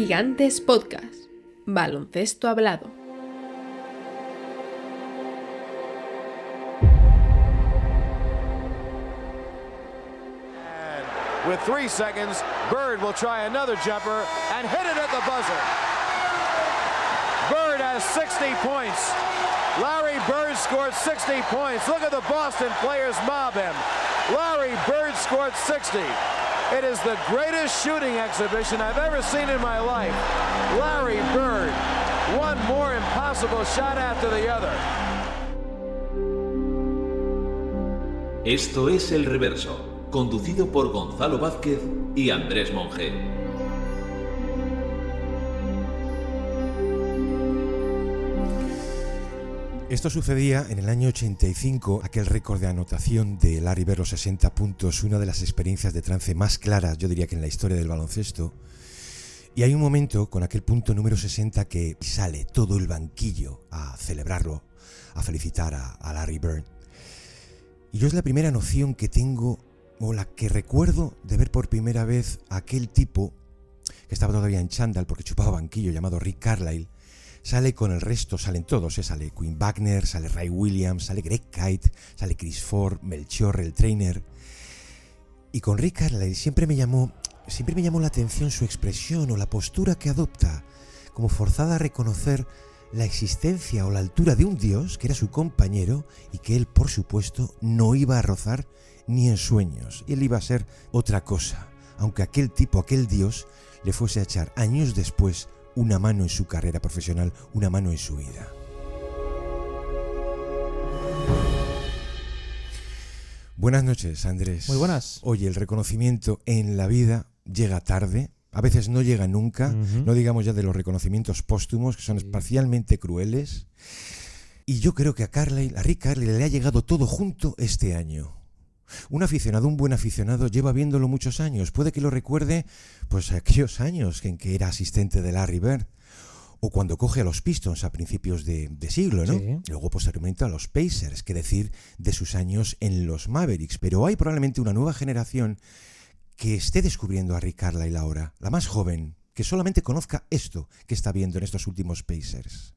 Gigantes Podcast, baloncesto hablado. With 3 seconds, Bird will try another jumper and hit it at the buzzer. Bird has 60 points. Larry Bird scored 60 points. Look at the Boston players mob him. Larry Bird scored 60. It is the greatest shooting exhibition I've ever seen in my life. Larry Bird, one more impossible shot after the other. Esto es El Reverso, conducido por Gonzalo Vázquez y Andrés Monge. Esto sucedía en el año 85, aquel récord de anotación de Larry Bird, los 60 puntos, una de las experiencias de trance más claras, yo diría que en la historia del baloncesto. Y hay un momento con aquel punto número 60 que sale todo el banquillo a celebrarlo, a felicitar a Larry Bird. Y yo es la primera noción que tengo, o la que recuerdo de ver por primera vez a aquel tipo que estaba todavía en chándal porque chupaba banquillo, llamado Rick Carlisle. Sale con el resto, salen todos, sale Quinn Buckner, sale Ray Williams, sale Greg Kite, sale Chris Ford, Melchior, el trainer. Y con Rick Carlisle siempre me llamó la atención su expresión o la postura que adopta, como forzada a reconocer la existencia o la altura de un dios que era su compañero y que él, por supuesto, no iba a rozar ni en sueños. Él iba a ser otra cosa, aunque aquel tipo, aquel dios, le fuese a echar años después una mano en su carrera profesional, una mano en su vida. Buenas noches, Andrés. Muy buenas. Oye, el reconocimiento en la vida llega tarde, a veces no llega nunca, no digamos ya de los reconocimientos póstumos, que son parcialmente crueles. Y yo creo que a Rick Carlisle le ha llegado todo junto este año. Un buen aficionado, lleva viéndolo muchos años. Puede que lo recuerde, pues aquellos años en que era asistente de Larry Bird, o cuando coge a los Pistons a principios de siglo, ¿no? Sí. Luego posteriormente a los Pacers, qué decir de sus años en los Mavericks. Pero hay probablemente una nueva generación que esté descubriendo a Rick Carlisle ahora, la más joven, que solamente conozca esto que está viendo en estos últimos Pacers.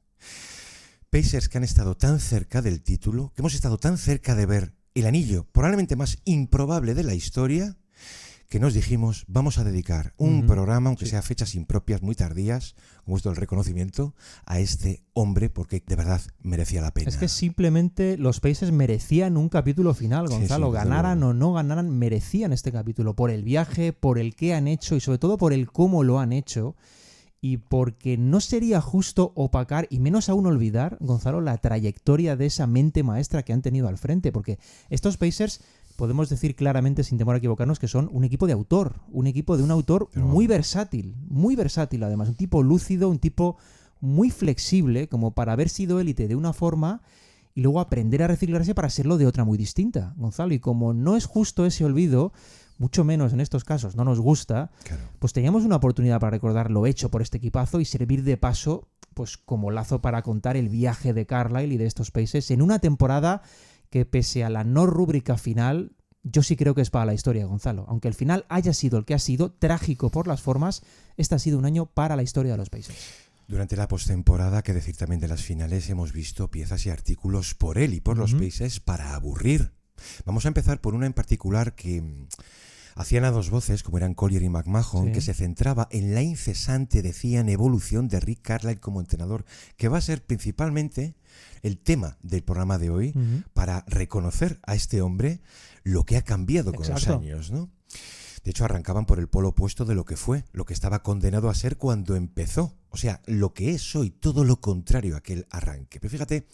Pacers que han estado tan cerca del título, que hemos estado tan cerca de ver el anillo probablemente más improbable de la historia, que nos dijimos, vamos a dedicar un programa, aunque sea fechas impropias muy tardías, como esto del reconocimiento, a este hombre, porque de verdad merecía la pena. Es que simplemente los Pacers merecían un capítulo final, Gonzalo. Ganaran o no ganaran, merecían este capítulo, por el viaje, por el qué han hecho y sobre todo por el cómo lo han hecho. Y porque no sería justo opacar, y menos aún olvidar, Gonzalo, la trayectoria de esa mente maestra que han tenido al frente. Porque estos Pacers, podemos decir claramente, sin temor a equivocarnos, que son un equipo de autor. Un equipo de un autor muy versátil además. Un tipo lúcido, un tipo muy flexible, como para haber sido élite de una forma y luego aprender a reciclarse para serlo de otra muy distinta, Gonzalo. Y como no es justo ese olvido, mucho menos en estos casos no nos gusta, pues teníamos una oportunidad para recordar lo hecho por este equipazo y servir de paso pues como lazo para contar el viaje de Carlisle y de estos Pacers en una temporada que, pese a la no rúbrica final, yo sí creo que es para la historia, Gonzalo. Aunque el final haya sido el que ha sido, trágico por las formas, este ha sido un año para la historia de los Pacers. Durante la postemporada, que decir también de las finales, hemos visto piezas y artículos por él y por los Pacers para aburrir. Vamos a empezar por una en particular que hacían a dos voces, como eran Collier y McMahon, que se centraba en la incesante, decían, evolución de Rick Carlisle como entrenador, que va a ser principalmente el tema del programa de hoy, para reconocer a este hombre lo que ha cambiado con los años, ¿no? De hecho, arrancaban por el polo opuesto de lo que fue, lo que estaba condenado a ser cuando empezó. O sea, lo que es hoy, todo lo contrario a aquel arranque. Pero fíjate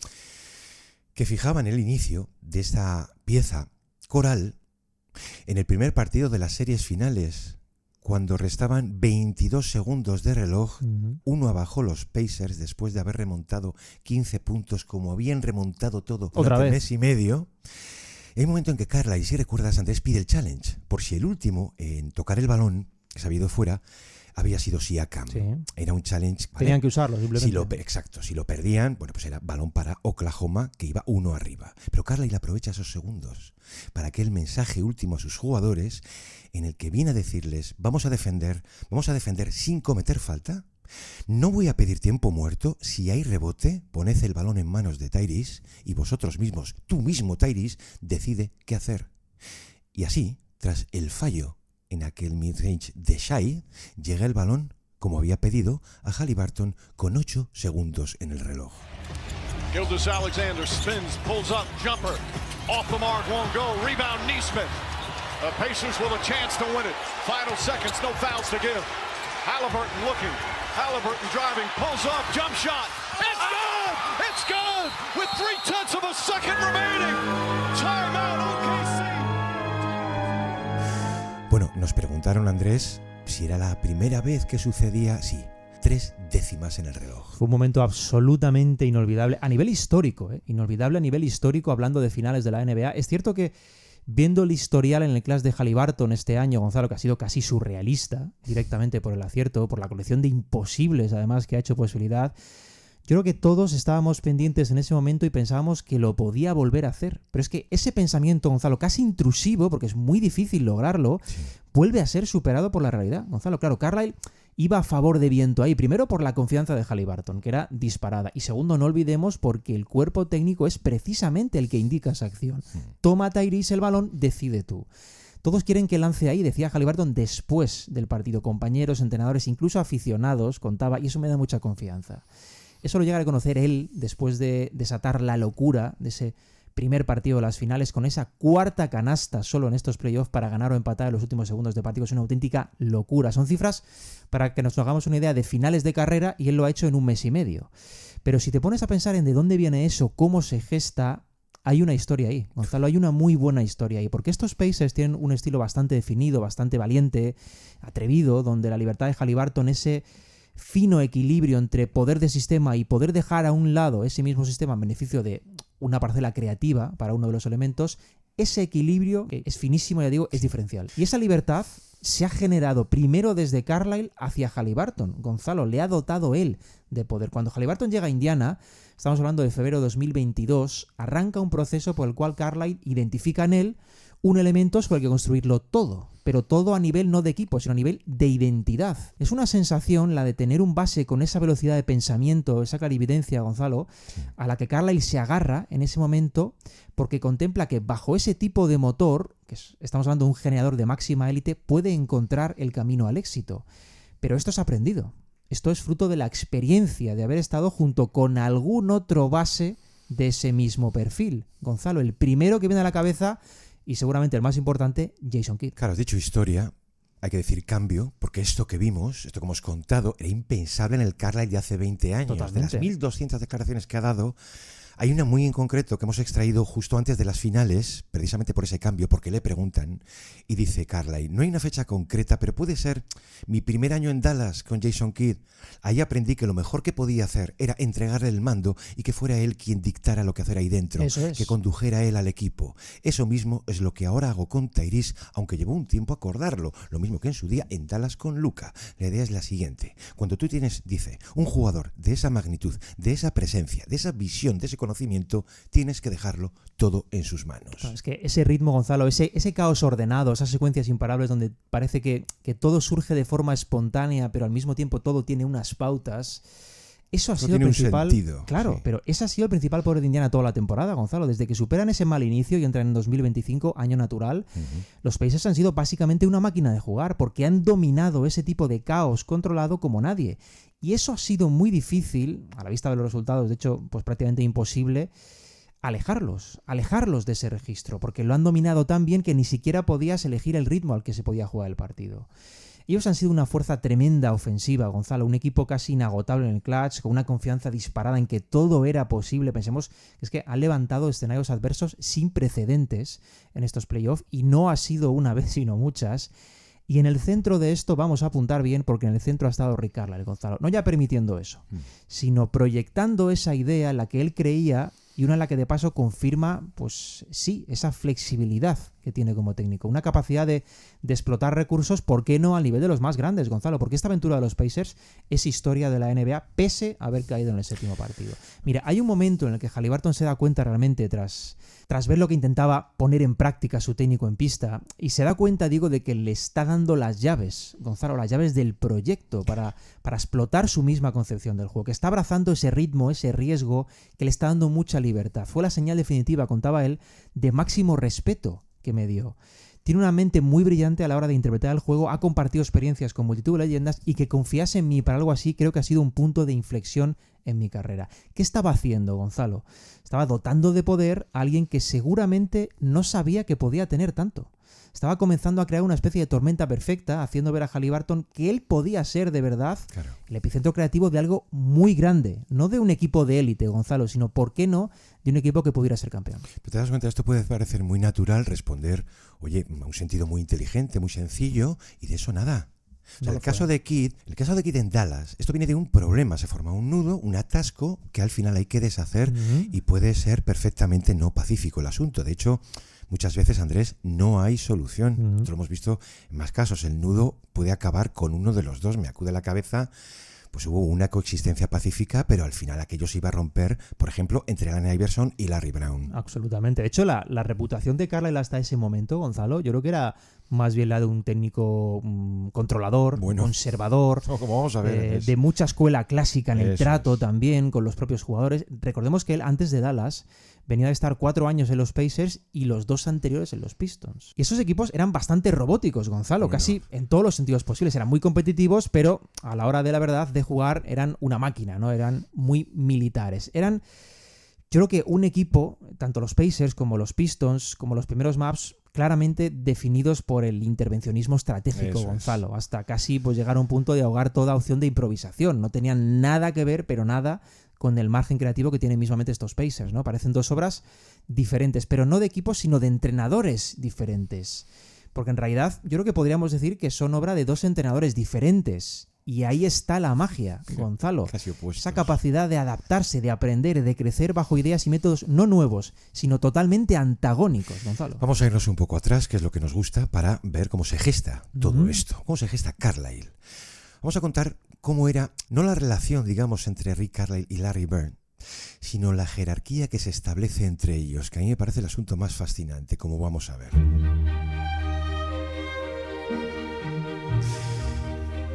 que fijaban el inicio de esta pieza coral en el primer partido de las series finales, cuando restaban 22 segundos de reloj, uno abajo los Pacers, después de haber remontado 15 puntos, como habían remontado todo durante un mes y medio. Hay un momento en que Carlisle, si recuerdas, Andrés, pide el challenge, por si el último en tocar el balón, que se había ido fuera, había sido Siakam. Sí. Era un challenge. ¿Vale? Tenían que usarlo, simplemente. Exacto. Si lo perdían, bueno, pues era balón para Oklahoma, que iba 1 arriba. Pero Carlisle aprovecha esos segundos para aquel mensaje último a sus jugadores en el que viene a decirles: vamos a defender sin cometer falta. No voy a pedir tiempo muerto. Si hay rebote, poned el balón en manos de Tyrese y vosotros mismos, tú mismo Tyrese, decide qué hacer. Y así, tras el fallo en aquel midrange de Shai, llega el balón, como había pedido, a Haliburton con 8 segundos en el reloj. Gilgeous-Alexander spins, pulls up, jumper, off the mark, won't go, rebound Nesmith. The Pacers with a chance to win it. Final seconds, no fouls to give. Haliburton looking, Haliburton driving, pulls up, jump shot. It's good! It's good! With 0.3 of a second remaining. Timeout OKC. Bueno, nos preguntaron, Andrés, si era la primera vez que sucedía. Sí, 3 décimas en el reloj. Fue un momento absolutamente inolvidable a nivel histórico, inolvidable a nivel histórico, hablando de finales de la NBA. Es cierto que viendo el historial en el clash de Haliburton este año, Gonzalo, que ha sido casi surrealista, directamente por el acierto, por la colección de imposibles además que ha hecho posibilidad, yo creo que todos estábamos pendientes en ese momento y pensábamos que lo podía volver a hacer. Pero es que ese pensamiento, Gonzalo, casi intrusivo, porque es muy difícil lograrlo, sí, vuelve a ser superado por la realidad. Gonzalo, claro, Carlisle iba a favor de viento ahí, primero por la confianza de Haliburton, que era disparada, y segundo, no olvidemos, porque el cuerpo técnico es precisamente el que indica esa acción. Toma Tyrese el balón, decide tú. Todos quieren que lance ahí, decía Haliburton después del partido. Compañeros, entrenadores, incluso aficionados, contaba, y eso me da mucha confianza. Eso lo llega a reconocer él después de desatar la locura de ese primer partido de las finales, con esa cuarta canasta solo en estos playoffs para ganar o empatar en los últimos segundos de partido. Es una auténtica locura. Son cifras para que nos hagamos una idea de finales de carrera, y él lo ha hecho en 1 mes y medio. Pero si te pones a pensar en de dónde viene eso, cómo se gesta, hay una historia ahí, Gonzalo, hay una muy buena historia ahí, porque estos Pacers tienen un estilo bastante definido, bastante valiente, atrevido, donde la libertad de Haliburton, ese fino equilibrio entre poder de sistema y poder dejar a un lado ese mismo sistema en beneficio de una parcela creativa para uno de los elementos, ese equilibrio, que es finísimo, ya digo, es diferencial. Y esa libertad se ha generado primero desde Carlisle hacia Haliburton. Gonzalo, le ha dotado él de poder. Cuando Haliburton llega a Indiana, estamos hablando de febrero de 2022, arranca un proceso por el cual Carlisle identifica en él un elemento sobre el que construirlo todo, pero todo a nivel no de equipo, sino a nivel de identidad. Es una sensación la de tener un base con esa velocidad de pensamiento, esa clarividencia, Gonzalo, a la que Carlisle se agarra en ese momento, porque contempla que bajo ese tipo de motor, estamos hablando de un generador de máxima élite, puede encontrar el camino al éxito. Pero esto es aprendido. Esto es fruto de la experiencia de haber estado junto con algún otro base de ese mismo perfil. Gonzalo, el primero que viene a la cabeza, y seguramente el más importante, Jason Kidd. Claro, has dicho historia, hay que decir cambio, porque esto que vimos, esto que hemos contado, era impensable en el Carlisle de hace 20 años. Totalmente. De las 1.200 declaraciones que ha dado, hay una muy en concreto que hemos extraído justo antes de las finales, precisamente por ese cambio, porque le preguntan, y dice Carlisle: no hay una fecha concreta, pero puede ser mi primer año en Dallas con Jason Kidd. Ahí aprendí que lo mejor que podía hacer era entregarle el mando y que fuera él quien dictara lo que hacer ahí dentro, que condujera él al equipo. Eso mismo es lo que ahora hago con Tyrese, aunque llevó un tiempo acordarlo, lo mismo que en su día en Dallas con Luka. La idea es la siguiente: cuando tú tienes, dice, un jugador de esa magnitud, de esa presencia, de esa visión, de ese conocimiento, tienes que dejarlo todo en sus manos. Claro, es que ese ritmo, Gonzalo, ese caos ordenado, esas secuencias imparables donde parece que todo surge de forma espontánea, pero al mismo tiempo todo tiene unas pautas, eso ha sido el principal. Sentido, claro, sí. Pero ese ha sido el principal poder de Indiana toda la temporada, Gonzalo. Desde que superan ese mal inicio y entran en 2025, año natural, los Pacers han sido básicamente una máquina de jugar, porque han dominado ese tipo de caos controlado como nadie. Y eso ha sido muy difícil, a la vista de los resultados, de hecho, pues prácticamente imposible, alejarlos de ese registro, porque lo han dominado tan bien que ni siquiera podías elegir el ritmo al que se podía jugar el partido. Ellos han sido una fuerza tremenda ofensiva, Gonzalo, un equipo casi inagotable en el clutch, con una confianza disparada en que todo era posible. Pensemos que es que han levantado escenarios adversos sin precedentes en estos playoffs, y no ha sido una vez, sino muchas. Y en el centro de esto vamos a apuntar bien, porque en el centro ha estado Rick Carlisle, Gonzalo. No ya permitiendo eso, sino proyectando esa idea en la que él creía, y una en la que de paso confirma, pues sí, esa flexibilidad que tiene como técnico. Una capacidad de explotar recursos, ¿por qué no al nivel de los más grandes, Gonzalo? Porque esta aventura de los Pacers es historia de la NBA, pese a haber caído en el séptimo partido. Mira, hay un momento en el que Haliburton se da cuenta realmente, tras ver lo que intentaba poner en práctica su técnico en pista, y se da cuenta, digo, de que le está dando las llaves, Gonzalo, las llaves del proyecto para explotar su misma concepción del juego, que está abrazando ese ritmo, ese riesgo, que le está dando mucha libertad. Fue la señal definitiva, contaba él, de máximo respeto que me dio. Tiene una mente muy brillante a la hora de interpretar el juego, ha compartido experiencias con multitud de leyendas, y que confiase en mí para algo así creo que ha sido un punto de inflexión en mi carrera. ¿Qué estaba haciendo, Gonzalo? Estaba dotando de poder a alguien que seguramente no sabía que podía tener tanto. Estaba comenzando a crear una especie de tormenta perfecta, haciendo ver a Haliburton que él podía ser de verdad el epicentro creativo de algo muy grande. No de un equipo de élite, Gonzalo, sino, ¿por qué no?, de un equipo que pudiera ser campeón. Pero te das cuenta, esto puede parecer muy natural, responder, oye, a un sentido muy inteligente, muy sencillo, y de eso nada. O sea, el caso de Kidd en Dallas, esto viene de un problema, se forma un nudo, un atasco que al final hay que deshacer, y puede ser perfectamente no pacífico el asunto. De hecho, muchas veces, Andrés, no hay solución. Esto lo hemos visto en más casos. El nudo puede acabar con uno de los dos. Me acude a la cabeza, pues hubo una coexistencia pacífica, pero al final aquello se iba a romper, por ejemplo, entre Allen Iverson y Larry Brown. Absolutamente. De hecho, la reputación de Carlisle hasta ese momento, Gonzalo, yo creo que era más bien la de un técnico controlador, conservador, vamos a ver, de mucha escuela clásica en el trato es. También con los propios jugadores. Recordemos que él, antes de Dallas, venía de estar 4 años en los Pacers y los 2 anteriores en los Pistons. Y esos equipos eran bastante robóticos, Gonzalo, casi en todos los sentidos posibles. Eran muy competitivos, pero a la hora de la verdad de jugar eran una máquina, ¿no? Eran muy militares. Eran, yo creo que un equipo, tanto los Pacers como los Pistons, como los primeros Mavs, claramente definidos por el intervencionismo estratégico, Eso Gonzalo, es. Hasta casi pues llegar a un punto de ahogar toda opción de improvisación. No tenían nada que ver, pero nada, con el margen creativo que tienen mismamente estos Pacers, ¿no? Parecen dos obras diferentes, pero no de equipos, sino de entrenadores diferentes. Porque en realidad yo creo que podríamos decir que son obra de 2 entrenadores diferentes. Y ahí está la magia, Gonzalo. Casi opuestos. Esa capacidad de adaptarse, de aprender, de crecer bajo ideas y métodos no nuevos, sino totalmente antagónicos, Gonzalo. Vamos a irnos un poco atrás, que es lo que nos gusta, para ver cómo se gesta todo esto. Cómo se gesta Carlisle. Vamos a contar cómo era, no la relación, digamos, entre Rick Carlisle y Larry Bird, sino la jerarquía que se establece entre ellos, que a mí me parece el asunto más fascinante, como vamos a ver.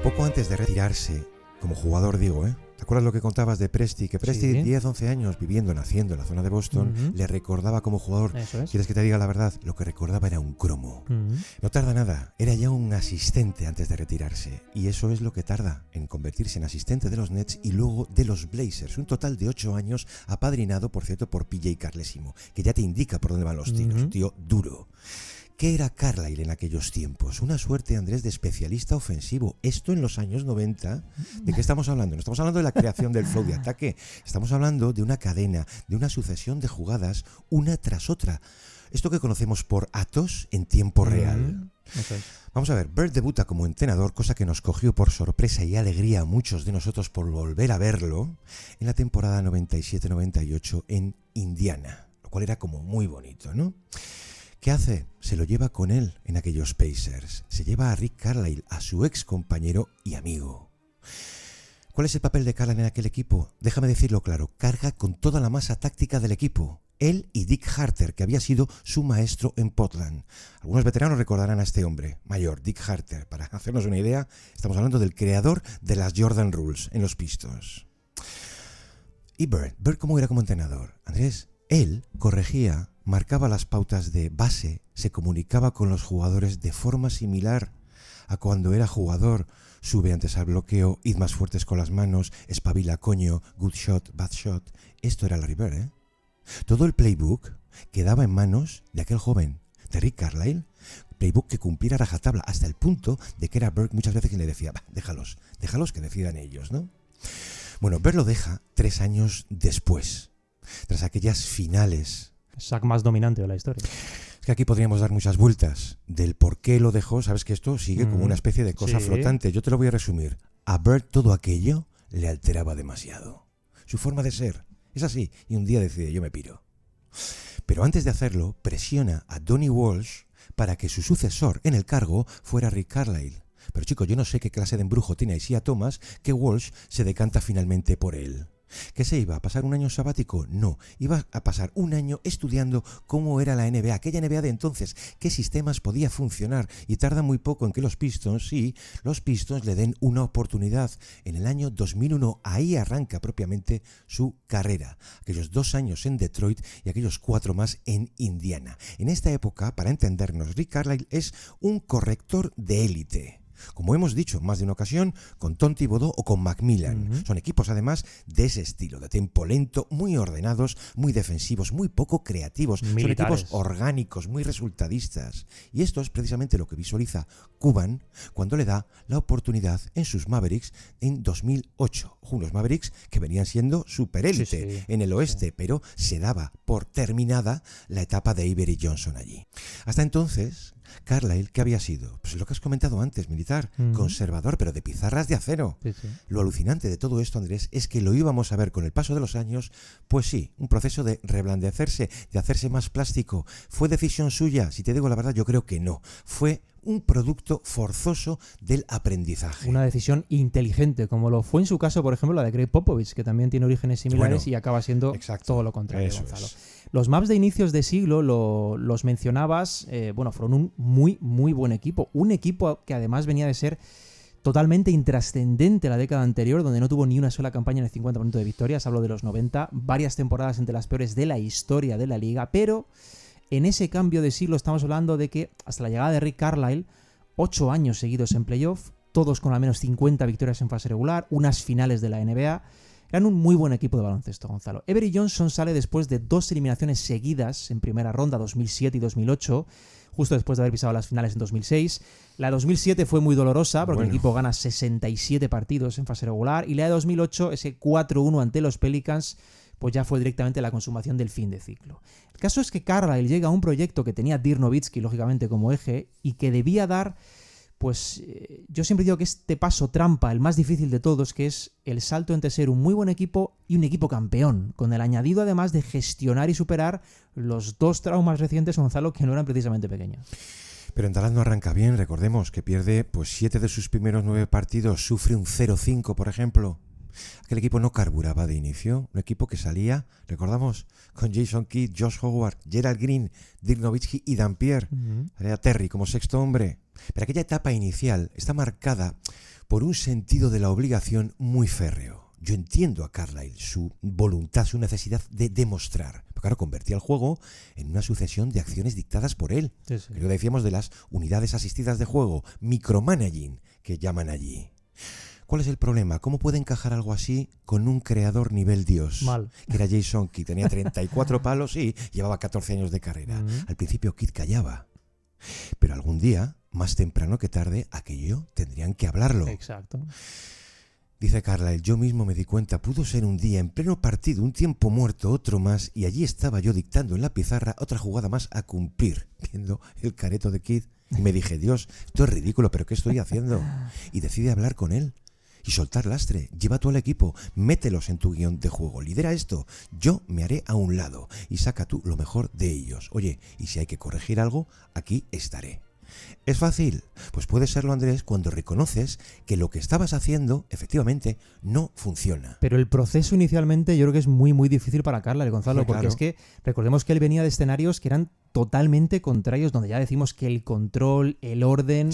Poco antes de retirarse, como jugador digo, ¿te acuerdas lo que contabas de Presti? Que Presti, 10, 11 años naciendo en la zona de Boston, le recordaba como jugador. Eso es. ¿Quieres que te diga la verdad? Lo que recordaba era un cromo. No tarda nada, era ya un asistente antes de retirarse. Y eso es lo que tarda en convertirse en asistente de los Nets y luego de los Blazers. Un total de 8 años, apadrinado, por cierto, por PJ Carlesimo, que ya te indica por dónde van los tiros, tío duro. ¿Qué era Carlisle en aquellos tiempos? Una suerte, Andrés, de especialista ofensivo. Esto en los años 90, ¿de qué estamos hablando? No estamos hablando de la creación del flow de ataque. Estamos hablando de una cadena, de una sucesión de jugadas, una tras otra. Esto que conocemos por atos en tiempo real. Okay. Vamos a ver, Bird debuta como entrenador, cosa que nos cogió por sorpresa y alegría a muchos de nosotros por volver a verlo, en la temporada 97-98 en Indiana, lo cual era como muy bonito, ¿no? ¿Qué hace? Se lo lleva con él en aquellos Pacers. Se lleva a Rick Carlisle, a su ex compañero y amigo. ¿Cuál es el papel de Carlisle en aquel equipo? Déjame decirlo claro, carga con toda la masa táctica del equipo. Él y Dick Harter, que había sido su maestro en Portland. Algunos veteranos recordarán a este hombre mayor, Dick Harter. Para hacernos una idea, estamos hablando del creador de las Jordan Rules en los Pistons. ¿Y Bird? ¿Bird cómo era como entrenador? Andrés, él corregía, marcaba las pautas de base, se comunicaba con los jugadores de forma similar a cuando era jugador. Sube antes al bloqueo, id más fuertes con las manos, espabila coño, good shot, bad shot. Esto era Larry Bird, Todo el playbook quedaba en manos de aquel joven, de Rick Carlisle. Playbook que cumpliera rajatabla hasta el punto de que era Bird muchas veces quien le decía, déjalos que decidan ellos, ¿no? Bueno, Bird lo deja 3 años después, tras aquellas finales. Sack más dominante de la historia. Es que aquí podríamos dar muchas vueltas del por qué lo dejó. Sabes que esto sigue como una especie de cosa flotante. Yo te lo voy a resumir. A Bird todo aquello le alteraba demasiado. Su forma de ser es así y un día decide, yo me piro. Pero antes de hacerlo, presiona a Donnie Walsh para que su sucesor en el cargo fuera Rick Carlisle. Pero chicos, yo no sé qué clase de embrujo tiene Isaiah Thomas que Walsh se decanta finalmente por él. ¿Qué se iba a pasar un año sabático? No, iba a pasar un año estudiando cómo era la NBA, aquella NBA de entonces, qué sistemas podía funcionar, y tarda muy poco en que los Pistons le den una oportunidad. En el año 2001 ahí arranca propiamente su carrera, aquellos 2 años en Detroit y aquellos 4 más en Indiana. En esta época, para entendernos, Rick Carlisle es un corrector de élite. Como hemos dicho en más de una ocasión, con Tom Thibodeau o con Macmillan. Son equipos además de ese estilo, de tempo lento, muy ordenados, muy defensivos, muy poco creativos. Militares. Son equipos orgánicos, muy resultadistas. Y esto es precisamente lo que visualiza Cuban cuando le da la oportunidad en sus Mavericks en 2008. Unos Mavericks que venían siendo superélite en el oeste, pero se daba por terminada la etapa de Avery Johnson allí. Hasta entonces, Carlisle, ¿qué había sido? Pues lo que has comentado antes, militar, conservador, pero de pizarras de acero. Sí. Lo alucinante de todo esto, Andrés, es que lo íbamos a ver con el paso de los años, pues sí, un proceso de reblandecerse, de hacerse más plástico. ¿Fue decisión suya? Si te digo la verdad, yo creo que no. Fue un producto forzoso del aprendizaje. Una decisión inteligente, como lo fue en su caso, por ejemplo, la de Greg Popovich, que también tiene orígenes similares y acaba siendo todo lo contrario, Gonzalo. Los Mavs de inicios de siglo, los mencionabas, fueron un muy, muy buen equipo. Un equipo que además venía de ser totalmente intrascendente la década anterior, donde no tuvo ni una sola campaña en el 50% de victorias. Hablo de los 90, varias temporadas entre las peores de la historia de la liga, pero en ese cambio de siglo estamos hablando de que hasta la llegada de Rick Carlisle, 8 años seguidos en playoff, todos con al menos 50 victorias en fase regular, unas finales de la NBA, eran un muy buen equipo de baloncesto, Gonzalo. Avery Johnson sale después de 2 eliminaciones seguidas en primera ronda, 2007 y 2008, justo después de haber pisado las finales en 2006. La de 2007 fue muy dolorosa porque el equipo gana 67 partidos en fase regular, y la de 2008, ese 4-1 ante los Pelicans, pues ya fue directamente la consumación del fin de ciclo. El caso es que Carlisle llega a un proyecto que tenía Dirk Nowitzki, lógicamente, como eje, y que debía dar, yo siempre digo que este paso trampa, el más difícil de todos, que es el salto entre ser un muy buen equipo y un equipo campeón, con el añadido además de gestionar y superar los 2 traumas recientes, Gonzalo, que no eran precisamente pequeños. Pero en Dallas no arranca bien, recordemos que pierde 7 de sus primeros 9 partidos, sufre un 0-5, por ejemplo. Aquel equipo no carburaba de inicio, un equipo que salía, recordamos, con Jason Kidd, Josh Howard, Gerald Green, Dirk Nowitzki y Dan Pierre. Salía Terry como sexto hombre. Pero aquella etapa inicial está marcada por un sentido de la obligación muy férreo. Yo entiendo a Carlisle, su voluntad, su necesidad de demostrar. Pero claro, convertía el juego en una sucesión de acciones dictadas por él. Sí. Lo que decíamos de las unidades asistidas de juego, micromanaging, que llaman allí. ¿Cuál es el problema? ¿Cómo puede encajar algo así con un creador nivel Dios? Mal. Que era Jason Kidd, tenía 34 palos y llevaba 14 años de carrera. Al principio Kidd callaba. Pero algún día, más temprano que tarde, aquello tendrían que hablarlo. Exacto. Dice Carlisle, yo mismo me di cuenta, pudo ser un día en pleno partido, un tiempo muerto, otro más, y allí estaba yo dictando en la pizarra otra jugada más a cumplir, viendo el careto de Kidd. Y me dije, Dios, esto es ridículo, pero ¿qué estoy haciendo? Y decide hablar con él. Y soltar lastre, lleva tú al equipo, mételos en tu guión de juego, lidera esto, yo me haré a un lado y saca tú lo mejor de ellos. Oye, y si hay que corregir algo, aquí estaré. ¿Es fácil? Pues puede serlo, Andrés, cuando reconoces que lo que estabas haciendo, efectivamente, no funciona. Pero el proceso inicialmente yo creo que es muy, muy difícil para Carlisle, Gonzalo, Claro. porque es que recordemos que él venía de escenarios que eran totalmente contrarios, donde ya decimos que el control, el orden,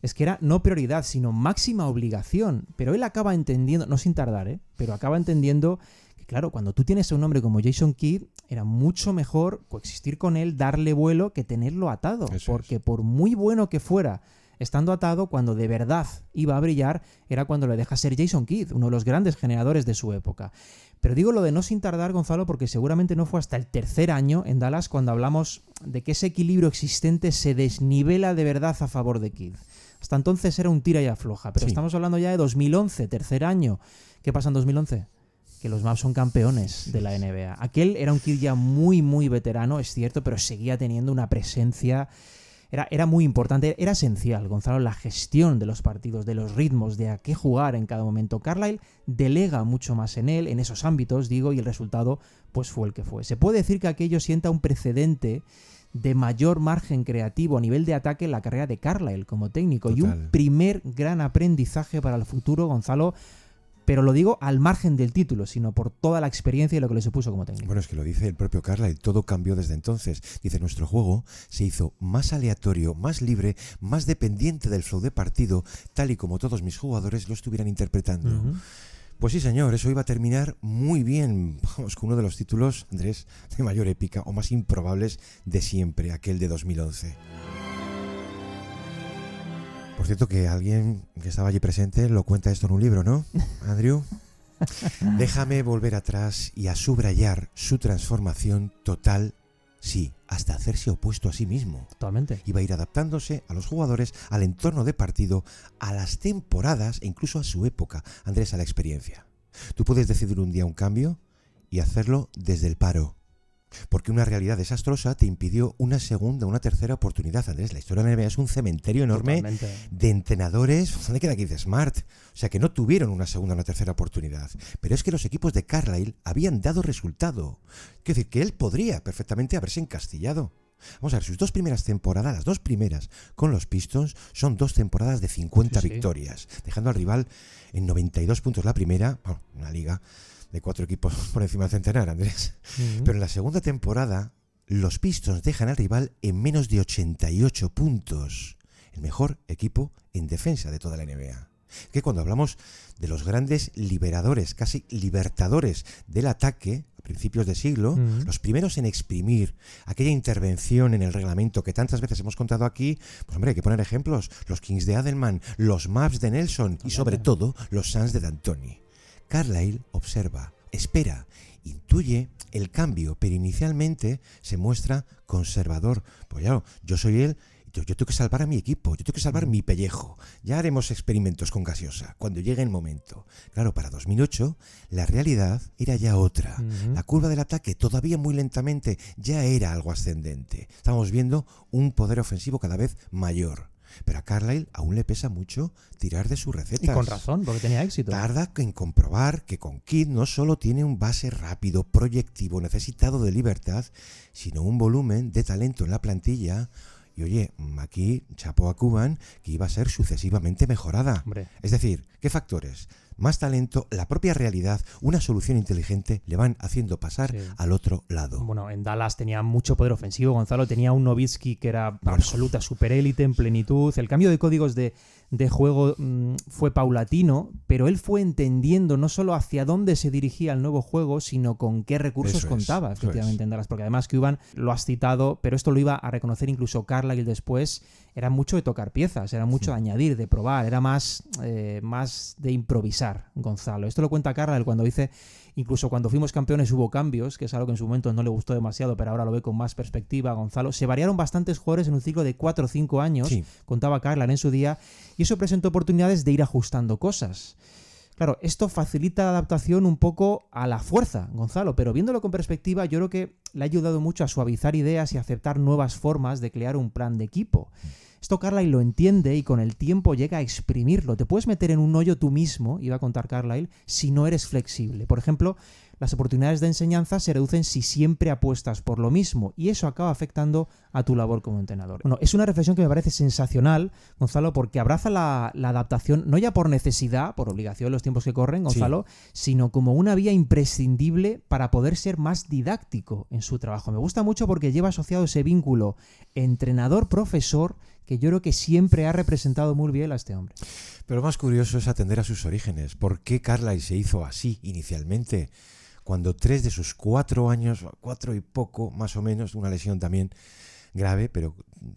es que era no prioridad, sino máxima obligación. Pero él acaba entendiendo, no sin tardar, pero acaba entendiendo que, claro, cuando tú tienes a un hombre como Jason Kidd, era mucho mejor coexistir con él, darle vuelo, que tenerlo atado. Porque por muy bueno que fuera estando atado, cuando de verdad iba a brillar, era cuando le deja ser Jason Kidd, uno de los grandes generadores de su época. Pero digo lo de no sin tardar, Gonzalo, porque seguramente no fue hasta el tercer año en Dallas cuando hablamos de que ese equilibrio existente se desnivela de verdad a favor de Kidd. Hasta entonces era un tira y afloja, pero estamos hablando ya de 2011, tercer año. ¿Qué pasa en 2011? Que los Mavs son campeones de la NBA. Aquel era un Kidd ya muy, muy veterano, es cierto, pero seguía teniendo una presencia. Era muy importante, era esencial, Gonzalo, la gestión de los partidos, de los ritmos, de a qué jugar en cada momento. Carlisle delega mucho más en él, en esos ámbitos, digo, y el resultado pues fue el que fue. Se puede decir que aquello sienta un precedente de mayor margen creativo a nivel de ataque en la carrera de Carlisle como técnico. Total. Y un primer gran aprendizaje para el futuro, Gonzalo, pero lo digo al margen del título, sino por toda la experiencia y lo que le supuso como técnico. Bueno, es que lo dice el propio Carlisle, todo cambió desde entonces. Dice, nuestro juego se hizo más aleatorio, más libre, más dependiente del flow de partido, tal y como todos mis jugadores lo estuvieran interpretando. Uh-huh. Pues sí, señor, eso iba a terminar muy bien. Vamos, con uno de los títulos, Andrés, de mayor épica o más improbables de siempre, aquel de 2011. Por cierto, que alguien que estaba allí presente lo cuenta esto en un libro, ¿no, Andrew? Déjame volver atrás y a subrayar su transformación total, sí, hasta hacerse opuesto a sí mismo. Totalmente. Iba a ir adaptándose a los jugadores, al entorno de partido, a las temporadas e incluso a su época. Andrés, a la experiencia. Tú puedes decidir un día un cambio y hacerlo desde el paro. Porque una realidad desastrosa te impidió una segunda, una tercera oportunidad. Andrés, la historia de la NBA es un cementerio enorme. Totalmente. De entrenadores, ¿dónde queda aquí de Smart? O sea, que no tuvieron una segunda o una tercera oportunidad. Pero es que los equipos de Carlisle habían dado resultado. Quiero decir, que él podría perfectamente haberse encastillado. Vamos a ver, sus dos primeras temporadas, las dos primeras con los Pistons, son 2 temporadas de 50 victorias, dejando al rival en 92 puntos la primera, bueno, una liga de 4 equipos por encima del centenar, Andrés. Uh-huh. Pero en la segunda temporada, los Pistons dejan al rival en menos de 88 puntos. El mejor equipo en defensa de toda la NBA. Que cuando hablamos de los grandes liberadores, casi libertadores del ataque, a principios de siglo, los primeros en exprimir aquella intervención en el reglamento que tantas veces hemos contado aquí, pues hombre, hay que poner ejemplos. Los Kings de Adelman, los Mavs de Nelson y sobre todo los Suns de D'Antoni. Carlisle observa, espera, intuye el cambio, pero inicialmente se muestra conservador. Pues claro, yo soy él, yo tengo que salvar a mi equipo, yo tengo que salvar mi pellejo. Ya haremos experimentos con gaseosa, cuando llegue el momento. Claro, para 2008, la realidad era ya otra. La curva del ataque, todavía muy lentamente, ya era algo ascendente. Estábamos viendo un poder ofensivo cada vez mayor. Pero a Carlisle aún le pesa mucho tirar de sus recetas. Y con razón, porque tenía éxito. Tarda en comprobar que con Kidd no solo tiene un base rápido, proyectivo, necesitado de libertad, sino un volumen de talento en la plantilla. Y oye, aquí chapó a Cuban, que iba a ser sucesivamente mejorada. Hombre. Es decir, ¿qué factores? Más talento, la propia realidad, una solución inteligente le van haciendo pasar al otro lado. Bueno, en Dallas tenía mucho poder ofensivo, Gonzalo, tenía un Nowitzki que era absoluta superélite en plenitud. El cambio de códigos de juego fue paulatino, pero él fue entendiendo no solo hacia dónde se dirigía el nuevo juego, sino con qué recursos contaba efectivamente en Dallas. Porque además Cuban, lo has citado, pero esto lo iba a reconocer incluso Carlisle después, era mucho de tocar piezas, era mucho de añadir, de probar, era más de improvisar, Gonzalo. Esto lo cuenta Carlisle cuando dice, incluso cuando fuimos campeones hubo cambios, que es algo que en su momento no le gustó demasiado, pero ahora lo ve con más perspectiva, Gonzalo. Se variaron bastantes jugadores en un ciclo de 4 o 5 años, contaba Carlisle en su día, y eso presentó oportunidades de ir ajustando cosas. Claro, esto facilita la adaptación un poco a la fuerza, Gonzalo, pero viéndolo con perspectiva, yo creo que le ha ayudado mucho a suavizar ideas y aceptar nuevas formas de crear un plan de equipo. Esto Carlisle lo entiende y con el tiempo llega a exprimirlo. Te puedes meter en un hoyo tú mismo, iba a contar Carlisle, si no eres flexible. Por ejemplo, las oportunidades de enseñanza se reducen si siempre apuestas por lo mismo y eso acaba afectando a tu labor como entrenador. Bueno, es una reflexión que me parece sensacional, Gonzalo, porque abraza la adaptación no ya por necesidad, por obligación en los tiempos que corren, Gonzalo, sino como una vía imprescindible para poder ser más didáctico en su trabajo. Me gusta mucho porque lleva asociado ese vínculo entrenador-profesor que yo creo que siempre ha representado muy bien a este hombre. Pero lo más curioso es atender a sus orígenes. ¿Por qué Carlisle se hizo así inicialmente? Cuando 3 de sus 4 años, 4 y poco, más o menos, una lesión también grave, pero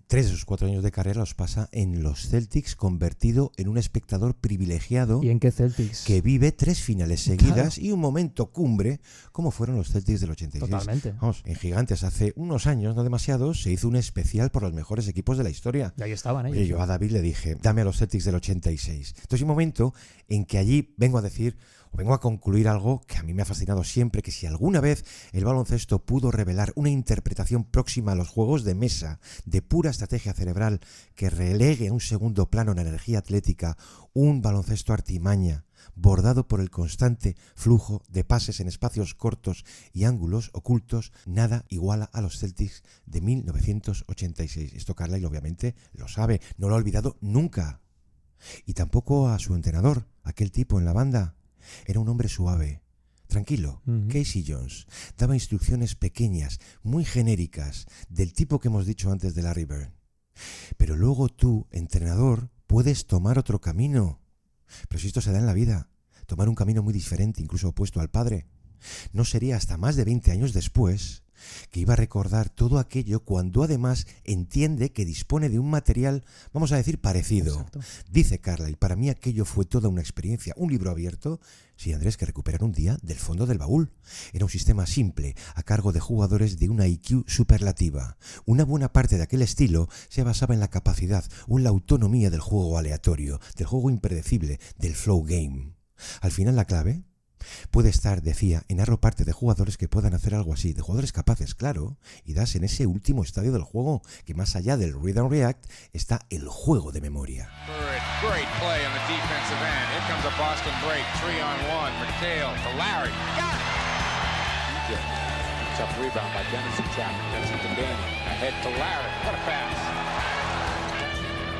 3 de sus 4 años de carrera los pasa en los Celtics, convertido en un espectador privilegiado. ¿Y en qué Celtics? Que vive 3 finales seguidas y un momento cumbre, como fueron los Celtics del 86. Totalmente. Vamos, en Gigantes hace unos años, no demasiados, se hizo un especial por los mejores equipos de la historia. Y ahí estaban ellos. Oye, yo a David le dije, dame a los Celtics del 86. Entonces hay un momento en que allí vengo a concluir algo que a mí me ha fascinado siempre, que si alguna vez el baloncesto pudo revelar una interpretación próxima a los juegos de mesa de pura estrategia cerebral que relegue a un segundo plano la energía atlética, un baloncesto artimaña, bordado por el constante flujo de pases en espacios cortos y ángulos ocultos, nada iguala a los Celtics de 1986. Esto Carlisle obviamente lo sabe, no lo ha olvidado nunca. Y tampoco a su entrenador, aquel tipo en la banda. Era un hombre suave, tranquilo. Casey Jones daba instrucciones pequeñas, muy genéricas, del tipo que hemos dicho antes de Larry Bird. Pero luego tú, entrenador, puedes tomar otro camino. Pero si esto se da en la vida, tomar un camino muy diferente, incluso opuesto al padre. No sería hasta más de 20 años después que iba a recordar todo aquello cuando además entiende que dispone de un material, vamos a decir, parecido. Exacto. Dice Carlisle, para mí aquello fue toda una experiencia, un libro abierto, sí, Andrés, que recuperar un día del fondo del baúl. Era un sistema simple, a cargo de jugadores de una IQ superlativa. Una buena parte de aquel estilo se basaba en la capacidad o en la autonomía del juego aleatorio, del juego impredecible, del flow game. Al final la clave puede estar, decía, en arroparte de jugadores que puedan hacer algo así, de jugadores capaces, claro, y das en ese último estadio del juego, que más allá del read and react está el juego de memoria. Great play on the defensive end. Here comes a Boston break, 3-on-1. McHale to Larry. Got it! Tough rebound by Denison Chapman. Denison to Danny. Ahead to Larry. What a pass.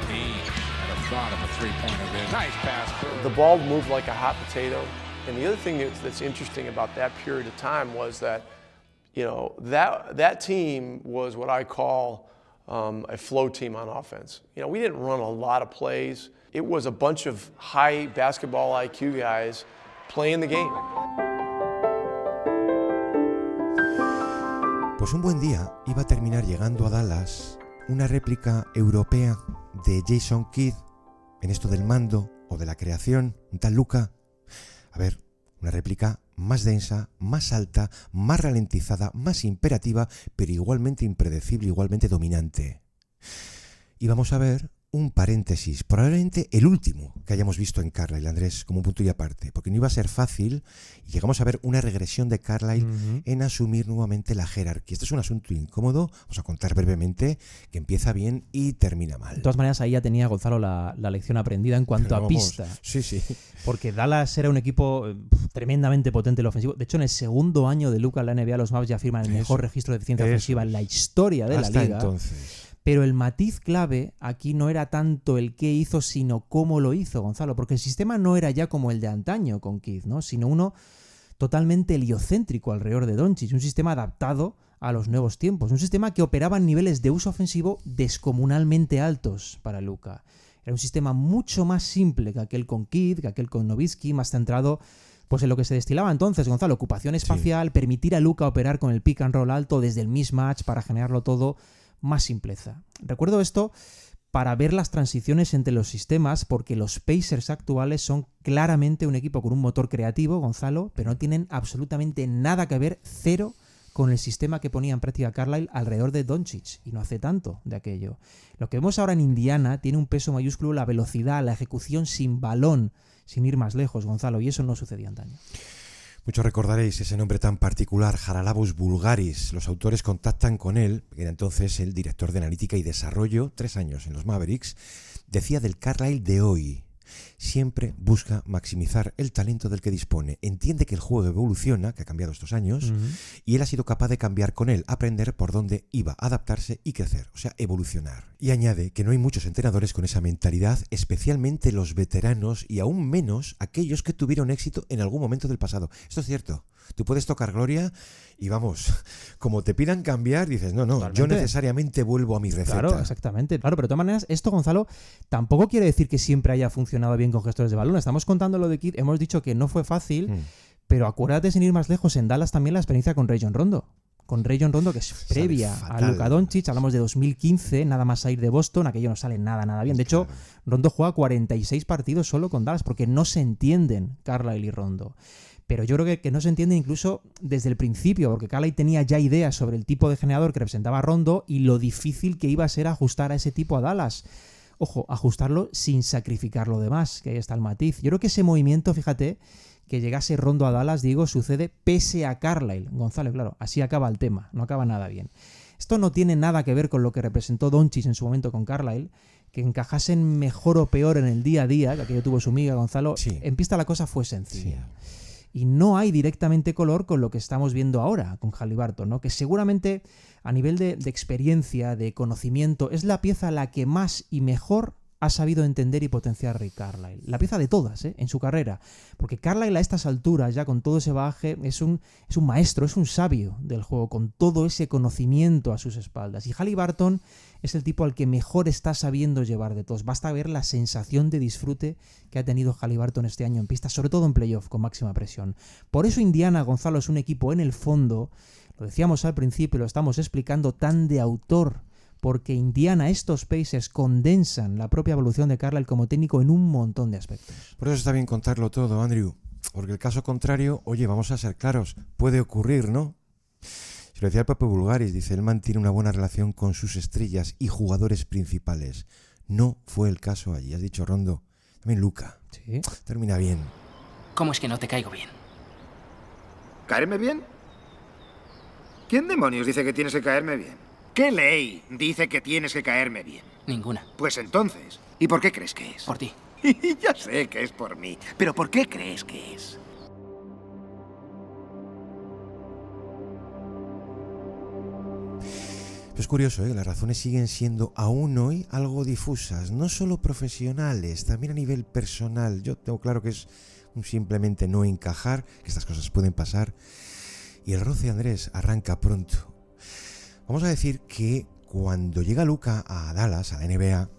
He had a thought of a three-pointer there. Nice pass. The ball moved like a hot potato. And the other thing that's interesting about that period of time was that, that team was what I call a flow team on offense. We didn't run a lot of plays. It was a bunch of high basketball IQ guys playing the game. Pues un buen día iba a terminar llegando a Dallas una réplica europea de Jason Kidd en esto del mando o de la creación, un tal Luka. A ver, una réplica más densa, más alta, más ralentizada, más imperativa, pero igualmente impredecible, igualmente dominante. Y vamos a ver un paréntesis, probablemente el último que hayamos visto en Carlisle, Andrés, como un punto y aparte, porque no iba a ser fácil y llegamos a ver una regresión de Carlisle en asumir nuevamente la jerarquía. Esto es un asunto incómodo, vamos a contar brevemente, que empieza bien y termina mal. De todas maneras, ahí ya tenía Gonzalo la lección aprendida en cuanto a pista. Sí, sí. Porque Dallas era un equipo tremendamente potente en el ofensivo. De hecho, en el segundo año de Luka en la NBA, los Mavs ya firman el mejor registro de eficiencia ofensiva en la historia de hasta la liga. Entonces. Pero el matiz clave aquí no era tanto el qué hizo, sino cómo lo hizo, Gonzalo, porque el sistema no era ya como el de antaño con Kidd, ¿no? Sino uno totalmente heliocéntrico alrededor de Doncic, un sistema adaptado a los nuevos tiempos, un sistema que operaba en niveles de uso ofensivo descomunalmente altos para Luka. Era un sistema mucho más simple que aquel con Kidd, que aquel con Nowitzki, más centrado pues en lo que se destilaba entonces, Gonzalo, ocupación espacial, permitir a Luka operar con el pick and roll alto desde el mismatch para generarlo todo, más simpleza. Recuerdo esto para ver las transiciones entre los sistemas, porque los Pacers actuales son claramente un equipo con un motor creativo, Gonzalo, pero no tienen absolutamente nada que ver, cero, con el sistema que ponía en práctica Carlisle alrededor de Doncic, y no hace tanto de aquello. Lo que vemos ahora en Indiana tiene un peso mayúsculo, la velocidad, la ejecución sin balón, sin ir más lejos, Gonzalo, y eso no sucedía antaño. Muchos recordaréis ese nombre tan particular, Haralabos Bulgaris. Los autores contactan con él, que era entonces el director de analítica y desarrollo, 3 años en los Mavericks. Decía del Carlisle de hoy: siempre busca maximizar el talento del que dispone. Entiende que el juego evoluciona, que ha cambiado estos años, y él ha sido capaz de cambiar con él, aprender por dónde iba, adaptarse y crecer, o sea, evolucionar. Y añade que no hay muchos entrenadores con esa mentalidad, especialmente los veteranos y aún menos aquellos que tuvieron éxito en algún momento del pasado. Esto es cierto. Tú puedes tocar gloria y vamos, como te pidan cambiar, dices, no, totalmente. Yo necesariamente vuelvo a mi receta. Claro, exactamente. Claro, pero de todas maneras, esto, Gonzalo, tampoco quiere decir que siempre haya funcionado bien con gestores de balón. Estamos contando lo de Kidd, hemos dicho que no fue fácil, pero acuérdate, sin ir más lejos, en Dallas también la experiencia con Rajon Rondo. Con Rajon Rondo, que es previa a Luka Doncic, hablamos de 2015, nada más salir de Boston, aquello no sale nada bien. De hecho, Rondo juega 46 partidos solo con Dallas, porque no se entienden Carlisle y Rondo. Pero yo creo que no se entiende incluso desde el principio, porque Carlisle tenía ya ideas sobre el tipo de generador que representaba a Rondo y lo difícil que iba a ser ajustar a ese tipo a Dallas. Ojo, ajustarlo sin sacrificar lo demás, que ahí está el matiz. Yo creo que ese movimiento, fíjate, que llegase Rondo a Dallas, digo, sucede pese a Carlisle. Gonzalo, claro, así acaba el tema, no acaba nada bien. Esto no tiene nada que ver con lo que representó Doncic en su momento con Carlisle, que encajasen mejor o peor en el día a día, que aquello tuvo su amiga Gonzalo. Sí. En pista la cosa fue sencilla. Sí. Y no hay directamente color con lo que estamos viendo ahora con Haliburton, ¿no? Que seguramente a nivel de experiencia, de conocimiento, es la pieza la que más y mejor ha sabido entender y potenciar Rick Carlisle. La pieza de todas, en su carrera. Porque Carlisle a estas alturas, ya con todo ese bagaje, es un maestro, es un sabio del juego, con todo ese conocimiento a sus espaldas. Y Haliburton es el tipo al que mejor está sabiendo llevar de todos. Basta ver la sensación de disfrute que ha tenido Haliburton este año en pista, sobre todo en playoff, con máxima presión. Por eso Indiana, Gonzalo, es un equipo en el fondo, lo decíamos al principio, lo estamos explicando, tan de autor, porque Indiana, estos Pacers condensan la propia evolución de Carlisle como técnico en un montón de aspectos. Por eso está bien contarlo todo, Andrew, porque el caso contrario, oye, vamos a ser claros, puede ocurrir, ¿no? Se lo decía el Pepe Bulgaris, dice, él mantiene una buena relación con sus estrellas y jugadores principales. No fue el caso allí, has dicho, Rondo. También Luka. Sí. Termina bien. ¿Cómo es que no te caigo bien? ¿Caerme bien? ¿Quién demonios dice que tienes que caerme bien? ¿Qué ley dice que tienes que caerme bien? Ninguna. Pues entonces, ¿y por qué crees que es? Por ti. Ya sé que es por mí, pero ¿por qué crees que es? Es curioso, las razones siguen siendo aún hoy algo difusas, no solo profesionales, también a nivel personal. Yo tengo claro que es simplemente no encajar, que estas cosas pueden pasar. Y el roce, Andrés, arranca pronto. Vamos a decir que cuando llega Luka a Dallas, a la NBA,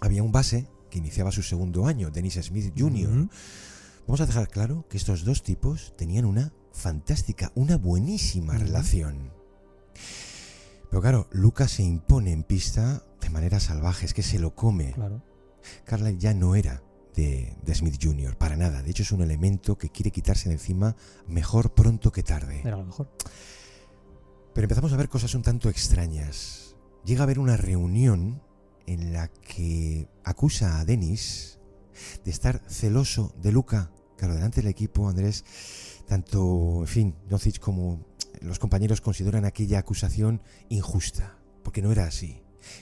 había un base que iniciaba su segundo año, Dennis Smith Jr. Vamos a dejar claro que estos dos tipos tenían una fantástica, una buenísima relación. Pero claro, Luka se impone en pista de manera salvaje, es que se lo come. Claro. Carlisle ya no era de Smith Jr., para nada. De hecho, es un elemento que quiere quitarse de encima mejor pronto que tarde. Era lo mejor. Pero empezamos a ver cosas un tanto extrañas. Llega a haber una reunión en la que acusa a Dennis de estar celoso de Luka. Claro, delante del equipo, Andrés, tanto, en fin, Doncic como los compañeros consideran aquella acusación injusta, porque no era así.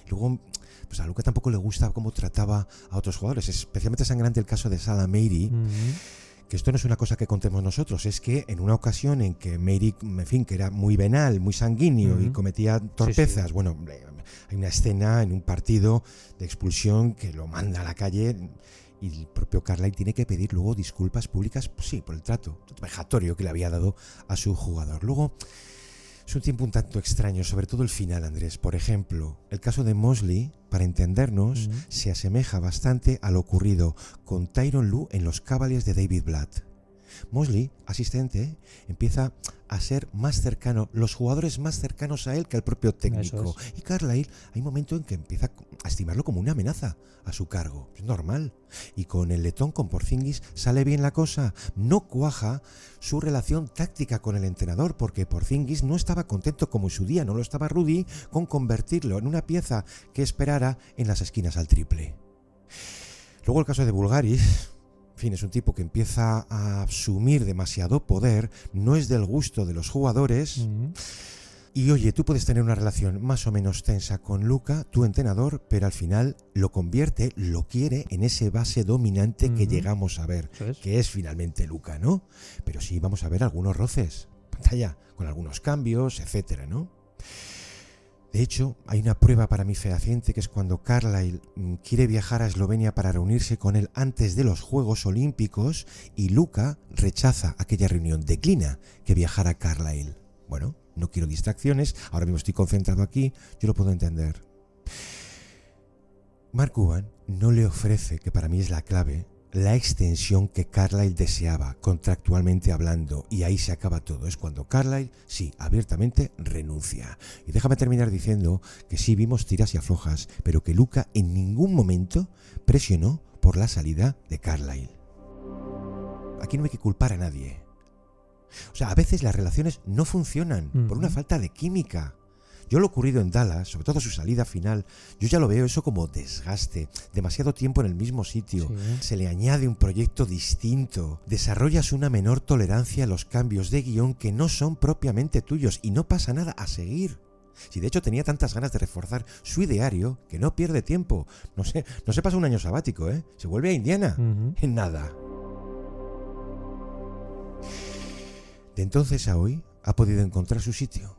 Luego, pues a Luka tampoco le gusta cómo trataba a otros jugadores. Es especialmente sangrante el caso de Salah Meyri, que esto no es una cosa que contemos nosotros, es que en una ocasión en que Meyri, en fin, que era muy venal, muy sanguíneo y cometía torpezas, bueno, hay una escena en un partido de expulsión que lo manda a la calle y el propio Carlisle tiene que pedir luego disculpas públicas, pues sí, por el trato vejatorio que le había dado a su jugador. Luego, es un tiempo un tanto extraño, sobre todo el final, Andrés. Por ejemplo, el caso de Mosley, para entendernos, se asemeja bastante a lo ocurrido con Tyronn Lue en los Cavaliers de David Blatt. Mosley, asistente, empieza a ser más cercano, los jugadores más cercanos a él que al propio técnico. Y Carlisle, hay un momento en que empieza a estimarlo como una amenaza a su cargo. Es normal. Y con el letón, con Porzingis, sale bien la cosa. No cuaja su relación táctica con el entrenador, porque Porzingis no estaba contento como en su día, no lo estaba Rudy, con convertirlo en una pieza que esperara en las esquinas al triple. Luego el caso de Bulgaris. En fin, es un tipo que empieza a asumir demasiado poder, no es del gusto de los jugadores. Y oye, tú puedes tener una relación más o menos tensa con Luka, tu entrenador, pero al final lo convierte, lo quiere en ese base dominante que llegamos a ver, que es finalmente Luka, ¿no? Pero sí vamos a ver algunos roces, pantalla, con algunos cambios, etcétera, ¿no? De hecho, hay una prueba para mí fehaciente, que es cuando Carlisle quiere viajar a Eslovenia para reunirse con él antes de los Juegos Olímpicos y Luka rechaza aquella reunión, declina que viajara Carlisle. Bueno, no quiero distracciones, ahora mismo estoy concentrado aquí, yo lo puedo entender. Mark Cuban no le ofrece, que para mí es la clave, la extensión que Carlisle deseaba, contractualmente hablando, y ahí se acaba todo. Es cuando Carlisle, sí, abiertamente renuncia. Y déjame terminar diciendo que sí vimos tiras y aflojas, pero que Luka en ningún momento presionó por la salida de Carlisle. Aquí no hay que culpar a nadie. O sea, a veces las relaciones no funcionan por una falta de química. Yo lo ocurrido en Dallas, sobre todo su salida final, yo ya lo veo eso como desgaste, demasiado tiempo en el mismo sitio, se le añade un proyecto distinto, desarrollas una menor tolerancia a los cambios de guión que no son propiamente tuyos y no pasa nada, a seguir. Si de hecho tenía tantas ganas de reforzar su ideario que no pierde tiempo. No se pasa un año sabático, ¿eh? Se vuelve a Indiana. En nada. De entonces a hoy ha podido encontrar su sitio.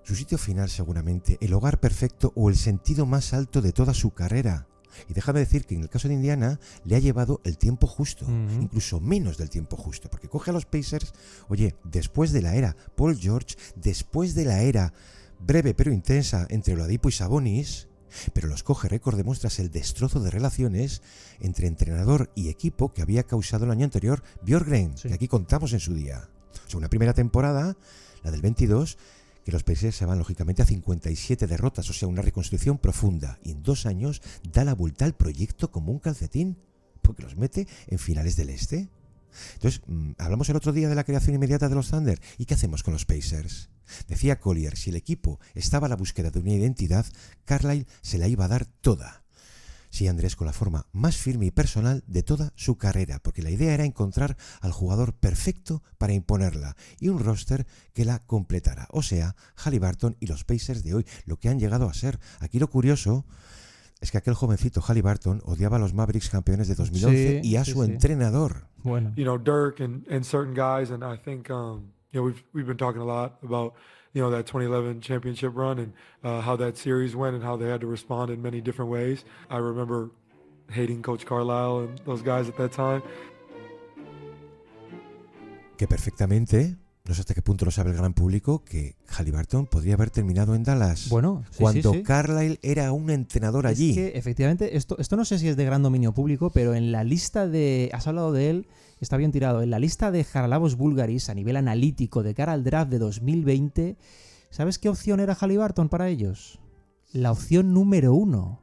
Su sitio final seguramente, el hogar perfecto o el sentido más alto de toda su carrera. Y déjame decir que en el caso de Indiana le ha llevado el tiempo justo, incluso menos del tiempo justo, porque coge a los Pacers, oye, después de la era Paul George, después de la era breve pero intensa entre Oladipo y Sabonis, pero los coge, recordemos, tras el destrozo de relaciones entre entrenador y equipo que había causado el año anterior Bjorkgren, que aquí contamos en su día. O sea, una primera temporada, la del 22, que los Pacers se van lógicamente a 57 derrotas, o sea, una reconstrucción profunda, y en 2 años da la vuelta al proyecto como un calcetín, porque los mete en finales del este. Entonces, hablamos el otro día de la creación inmediata de los Thunder, ¿y qué hacemos con los Pacers? Decía Collier, si el equipo estaba a la búsqueda de una identidad, Carlisle se la iba a dar toda. Sí, Andrés, con la forma más firme y personal de toda su carrera, porque la idea era encontrar al jugador perfecto para imponerla y un roster que la completara, o sea, Haliburton y los Pacers de hoy, lo que han llegado a ser. Aquí lo curioso es que aquel jovencito Haliburton odiaba a los Mavericks campeones de 2011 y a su entrenador. Bueno. You know, Dirk and certain guys, and I think you know, we've been talking a lot about that 2011 championship run and how that series went and how they had to respond in many different ways. I remember hating Coach Carlisle and those guys at that time. Que perfectamente, no sé hasta qué punto lo sabe el gran público, que Haliburton podría haber terminado en Dallas. Bueno, sí, cuando sí. Carlisle era un entrenador allí. Es que efectivamente, esto no sé si es de gran dominio público, pero en la lista de... Has hablado de él, está bien tirado. En la lista de Haralabos Bulgaris a nivel analítico de cara al draft de 2020, ¿sabes qué opción era Haliburton para ellos? La opción número 1.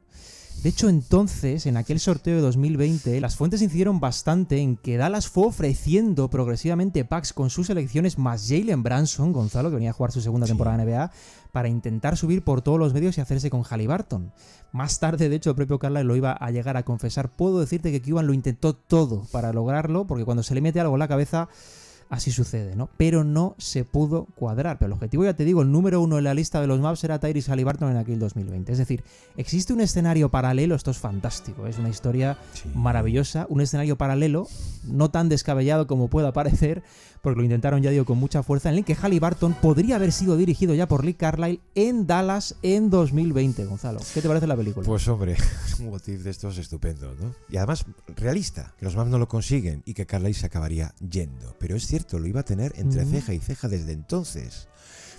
De hecho, entonces, en aquel sorteo de 2020, las fuentes incidieron bastante en que Dallas fue ofreciendo progresivamente packs con sus selecciones más Jalen Brunson, Gonzalo, que venía a jugar su segunda temporada en NBA, para intentar subir por todos los medios y hacerse con Haliburton. Más tarde, de hecho, el propio Carlisle lo iba a llegar a confesar. Puedo decirte que Cuban lo intentó todo para lograrlo, porque cuando se le mete algo en la cabeza, así sucede, ¿no? Pero no se pudo cuadrar. Pero el objetivo, ya te digo, el número 1 en la lista de los Mavs era Tyrese Haliburton en aquel 2020. Es decir, existe un escenario paralelo, esto es fantástico, es una historia maravillosa, un escenario paralelo, no tan descabellado como pueda parecer, porque lo intentaron, ya digo, con mucha fuerza, en el que Haliburton podría haber sido dirigido ya por Rick Carlisle en Dallas en 2020, Gonzalo. ¿Qué te parece la película? Pues hombre, un motif de estos estupendo, ¿no? Y además realista, que los Mavs no lo consiguen y que Carlisle se acabaría yendo. Pero es cierto, lo iba a tener entre ceja y ceja desde entonces.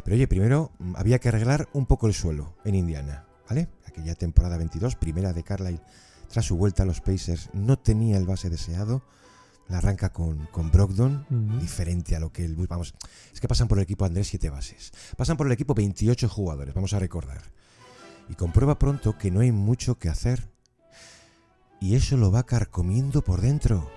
Pero oye, primero había que arreglar un poco el suelo en Indiana, ¿vale? Aquella temporada 22, primera de Carlisle, tras su vuelta a los Pacers, no tenía el base deseado. La arranca con Brogdon, diferente a lo que él... Vamos, es que pasan por el equipo, Andrés, 7 bases. Pasan por el equipo 28 jugadores, vamos a recordar. Y comprueba pronto que no hay mucho que hacer. Y eso lo va carcomiendo por dentro.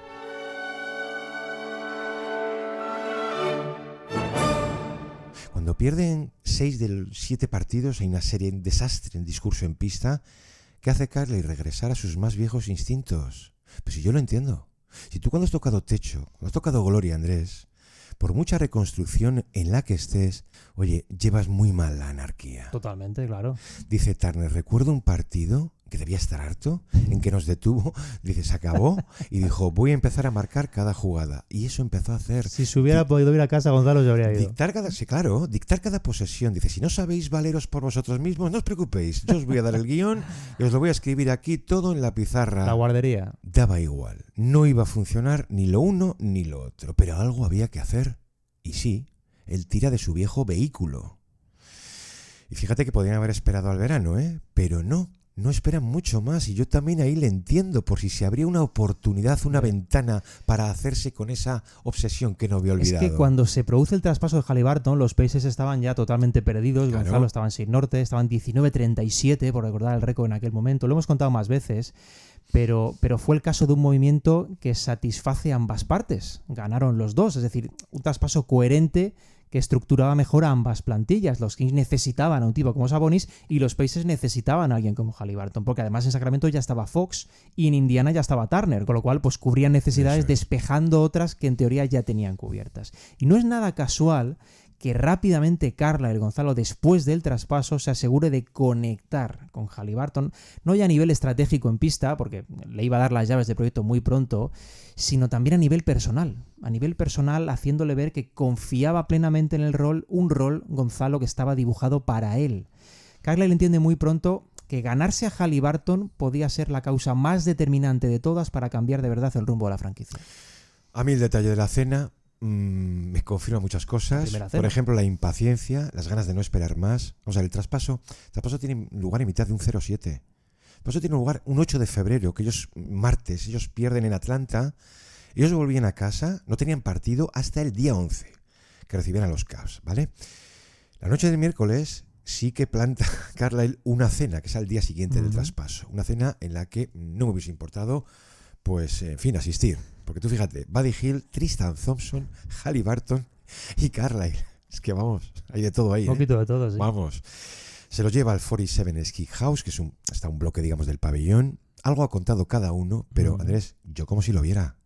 Cuando pierden 6 de los 7 partidos, hay una serie de desastre en discurso en pista que hace Carlisle regresar a sus más viejos instintos. Pues si yo lo entiendo. Si tú cuando has tocado techo, cuando has tocado gloria, Andrés, por mucha reconstrucción en la que estés, oye, llevas muy mal la anarquía. Totalmente, claro. Dice Turner, recuerdo un partido que debía estar harto, en que nos detuvo, dice, se acabó, y dijo, voy a empezar a marcar cada jugada. Y eso empezó a hacer... Si se hubiera podido ir a casa, Gonzalo se habría ido. Dictar cada posesión. Dice, si no sabéis valeros por vosotros mismos, no os preocupéis, yo os voy a dar el guión y os lo voy a escribir aquí todo en la pizarra. La guardería. Daba igual, no iba a funcionar ni lo uno ni lo otro, pero algo había que hacer. Y sí, él tira de su viejo vehículo. Y fíjate que podían haber esperado al verano, pero no esperan mucho más, y yo también ahí le entiendo, por si se abría una oportunidad, una ventana para hacerse con esa obsesión que no había olvidado. Es que cuando se produce el traspaso de Haliburton, los Pacers estaban ya totalmente perdidos, claro. Gonzalo, estaban sin norte, estaban 19-37, por recordar el récord en aquel momento, lo hemos contado más veces, pero fue el caso de un movimiento que satisface a ambas partes, ganaron los dos, es decir, un traspaso coherente que estructuraba mejor a ambas plantillas. Los Kings necesitaban a un tipo como Sabonis y los Pacers necesitaban a alguien como Haliburton, porque además en Sacramento ya estaba Fox y en Indiana ya estaba Turner, con lo cual pues cubrían necesidades despejando otras que en teoría ya tenían cubiertas. Y no es nada casual que rápidamente Carlisle, Gonzalo, después del traspaso, se asegure de conectar con Haliburton, no ya a nivel estratégico en pista, porque le iba a dar las llaves del proyecto muy pronto, sino también a nivel personal, haciéndole ver que confiaba plenamente en el rol, un rol, Gonzalo, que estaba dibujado para él. Carlisle entiende muy pronto que ganarse a Haliburton podía ser la causa más determinante de todas para cambiar de verdad el rumbo de la franquicia. A mí el detalle de la cena me confirma muchas cosas. Por ejemplo, la impaciencia, las ganas de no esperar más. O sea, el traspaso tiene lugar en mitad de un 0-7. El traspaso tiene lugar un 8 de febrero, que ellos pierden en Atlanta. Ellos volvían a casa, no tenían partido hasta el día 11, que recibían a los Cavs, ¿vale? La noche del miércoles sí que planta Carlisle una cena, que es al día siguiente del traspaso. Una cena en la que no me hubiese importado, pues, en fin, asistir. Porque tú fíjate, Buddy Hield, Tristan Thompson, Haliburton y Carlisle. Es que vamos, hay de todo ahí. Un poquito de todo, sí. Vamos. Se los lleva al 47 Ski House, que es está un bloque, digamos, del pabellón. Algo ha contado cada uno, pero Andrés, yo como si lo viera.